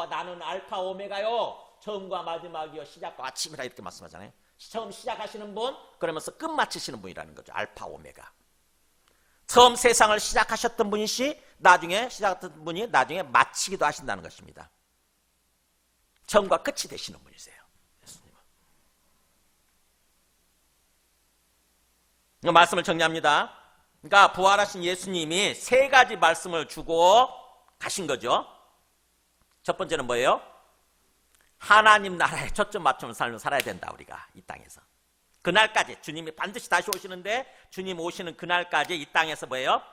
나는 알파 오메가요, 처음과 마지막이요, 시작과 아침이라 이렇게 말씀하잖아요. 처음 시작하시는 분, 그러면서 끝 마치시는 분이라는 거죠. 알파 오메가. 처음 세상을 시작하셨던 분이시, 나중에 시작했던 분이 나중에 마치기도 하신다는 것입니다. 처음과 끝이 되시는 분이세요, 예수님은. 이 말씀을 정리합니다. 그러니까 부활하신 예수님이 세 가지 말씀을 주고 가신 거죠. 첫 번째는 뭐예요? 하나님 나라에 초점 맞추는 삶을 살아야 된다, 우리가 이 땅에서. 그날까지 주님이 반드시 다시 오시는데, 주님 오시는 그날까지 이 땅에서 뭐예요?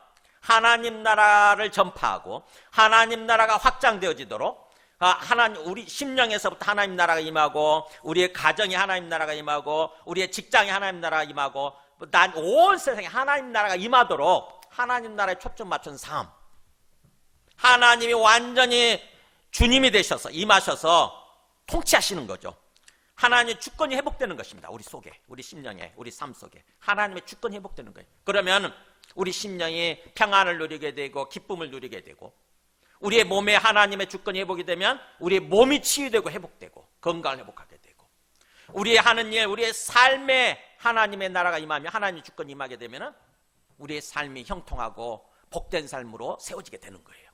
하나님 나라를 전파하고 하나님 나라가 확장되어지도록, 우리 심령에서부터 하나님 나라가 임하고, 우리의 가정에 하나님 나라가 임하고, 우리의 직장에 하나님 나라가 임하고, 온 세상에 하나님 나라가 임하도록 하나님 나라에 초점 맞춘 삶, 하나님이 완전히 주님이 되셔서 임하셔서 통치하시는 거죠. 하나님의 주권이 회복되는 것입니다. 우리 속에, 우리 심령에, 우리 삶 속에 하나님의 주권이 회복되는 거예요. 그러면 우리 심령이 평안을 누리게 되고 기쁨을 누리게 되고, 우리의 몸에 하나님의 주권이 회복이 되면 우리의 몸이 치유되고 회복되고 건강을 회복하게 되고, 우리의 하는 일, 우리의 삶에 하나님의 나라가 임하며 하나님의 주권이 임하게 되면 우리의 삶이 형통하고 복된 삶으로 세워지게 되는 거예요.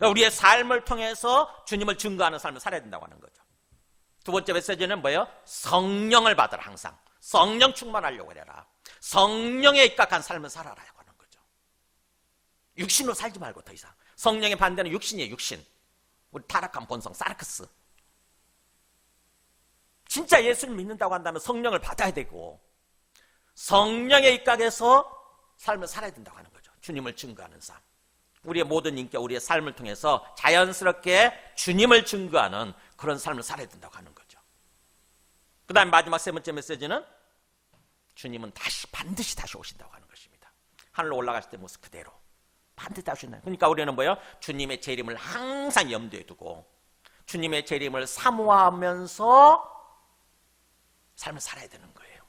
우리의 삶을 통해서 주님을 증거하는 삶을 살아야 된다고 하는 거죠. 두 번째 메시지는 뭐예요? 성령을 받으라. 항상 성령 충만하려고 해라. 성령에 입각한 삶을 살아라고 하는 거죠. 육신으로 살지 말고 더 이상. 성령의 반대는 육신이에요. 육신. 우리 타락한 본성, 사르크스. 진짜 예수를 믿는다고 한다면 성령을 받아야 되고, 성령에 입각해서 삶을 살아야 된다고 하는 거죠. 주님을 증거하는 삶. 우리의 모든 인격, 우리의 삶을 통해서 자연스럽게 주님을 증거하는 그런 삶을 살아야 된다고 하는 거죠. 그 다음에 마지막 세 번째 메시지는 주님은 반드시 다시 오신다고 하는 것입니다. 하늘로 올라가실 때 모습 그대로 반드시 다시 오신다. 그러니까 우리는 뭐예요? 주님의 재림을 항상 염두에 두고 주님의 재림을 사모하면서 삶을 살아야 되는 거예요.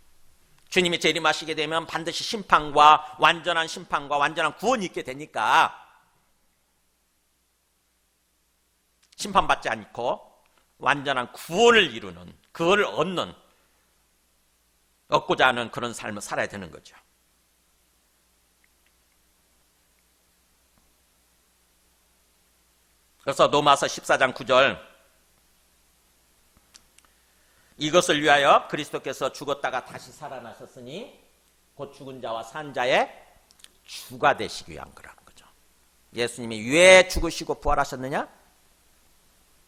주님이 재림하시게 되면 반드시 심판과 완전한 구원이 있게 되니까 심판받지 않고 완전한 구원을 이루는, 그거를 얻고자 하는 그런 삶을 살아야 되는 거죠. 그래서 로마서 14장 9절, 이것을 위하여 그리스도께서 죽었다가 다시 살아나셨으니 곧 죽은 자와 산 자의 주가 되시기 위한 거라는 거죠. 예수님이 왜 죽으시고 부활하셨느냐?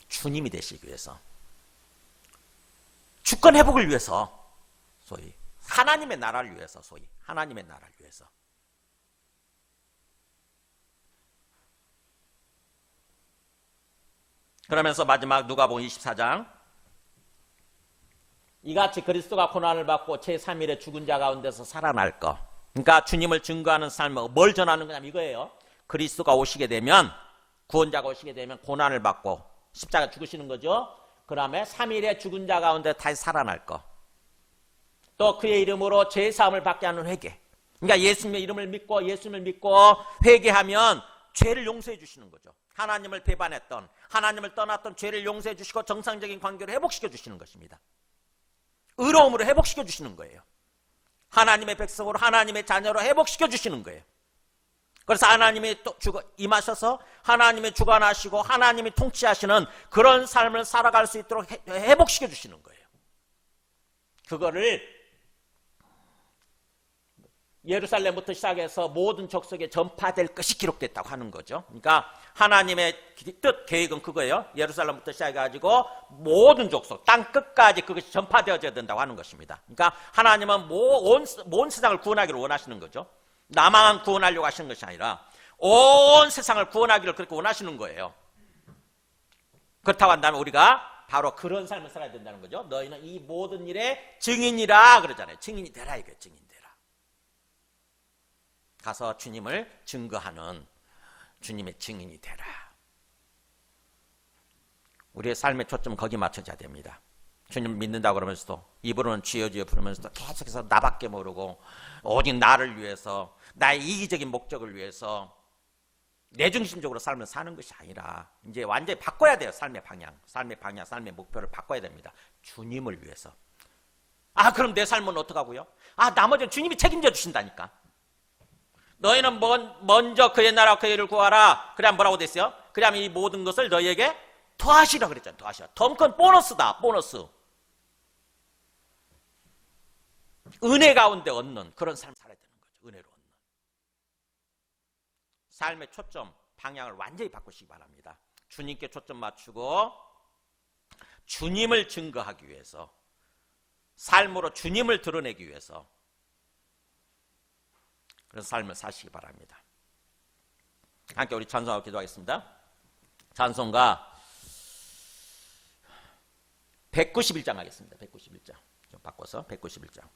주님이 되시기 위해서, 주권 회복을 위해서, 소위 하나님의 나라를 위해서, 하나님의 나라를 위해서. 그러면서 마지막 누가복음 24장, 이같이 그리스도가 고난을 받고 제3일에 죽은 자 가운데서 살아날 것, 그러니까 주님을 증거하는 삶은 뭘 전하는 거냐면 이거예요. 그리스도가 오시게 되면, 구원자가 오시게 되면 고난을 받고 십자가 죽으시는 거죠. 그 다음에 3일에 죽은 자 가운데 다시 살아날 거. 또 그의 이름으로 죄사함을 받게 하는 회개. 그러니까 예수님의 이름을 믿고 예수님을 믿고 회개하면 죄를 용서해 주시는 거죠. 하나님을 배반했던, 하나님을 떠났던 죄를 용서해 주시고 정상적인 관계를 회복시켜 주시는 것입니다. 의로움으로 회복시켜 주시는 거예요. 하나님의 백성으로, 하나님의 자녀로 회복시켜 주시는 거예요. 그래서 하나님이 또 임하셔서 하나님이 주관하시고 하나님이 통치하시는 그런 삶을 살아갈 수 있도록 회복시켜 주시는 거예요. 그거를 예루살렘부터 시작해서 모든 족속에 전파될 것이 기록됐다고 하는 거죠. 그러니까 하나님의 뜻, 계획은 그거예요. 예루살렘부터 시작해가지고 모든 족속, 땅 끝까지 그것이 전파되어져야 된다고 하는 것입니다. 그러니까 하나님은 온 세상을 구원하기를 원하시는 거죠. 나만 구원하려고 하시는 것이 아니라 온 세상을 구원하기를 그렇게 원하시는 거예요. 그렇다고 한다면 우리가 바로 그런 삶을 살아야 된다는 거죠. 너희는 이 모든 일의 증인이라 그러잖아요. 증인이 되라 이거예요. 증인 되라. 가서 주님을 증거하는 주님의 증인이 되라. 우리의 삶의 초점은 거기 맞춰져야 됩니다. 주님을 믿는다고 그러면서도 입으로는 주여 주여 부르면서도 계속해서 나밖에 모르고 오직 나를 위해서, 나의 이기적인 목적을 위해서 내중심적으로 삶을 사는 것이 아니라 이제 완전히 바꿔야 돼요. 삶의 방향, 삶의 목표를 바꿔야 됩니다. 주님을 위해서. 아, 그럼 내 삶은 어떡하고요? 아, 나머지는 주님이 책임져 주신다니까. 너희는 먼저 그의 나라와 그의 일을 구하라. 그래야 뭐라고 됐어요? 그래야 이 모든 것을 너희에게 더하시라 그랬잖아요. 더하시라. 더 큰 보너스다. 보너스. 은혜 가운데 얻는 그런 삶을 살아야 되는 거죠. 은혜로 얻는. 삶의 초점, 방향을 완전히 바꾸시기 바랍니다. 주님께 초점 맞추고 주님을 증거하기 위해서, 삶으로 주님을 드러내기 위해서 그런 삶을 사시기 바랍니다. 함께 우리 찬송하고 기도하겠습니다. 찬송가 191장 하겠습니다. 191장. 좀 바꿔서 191장.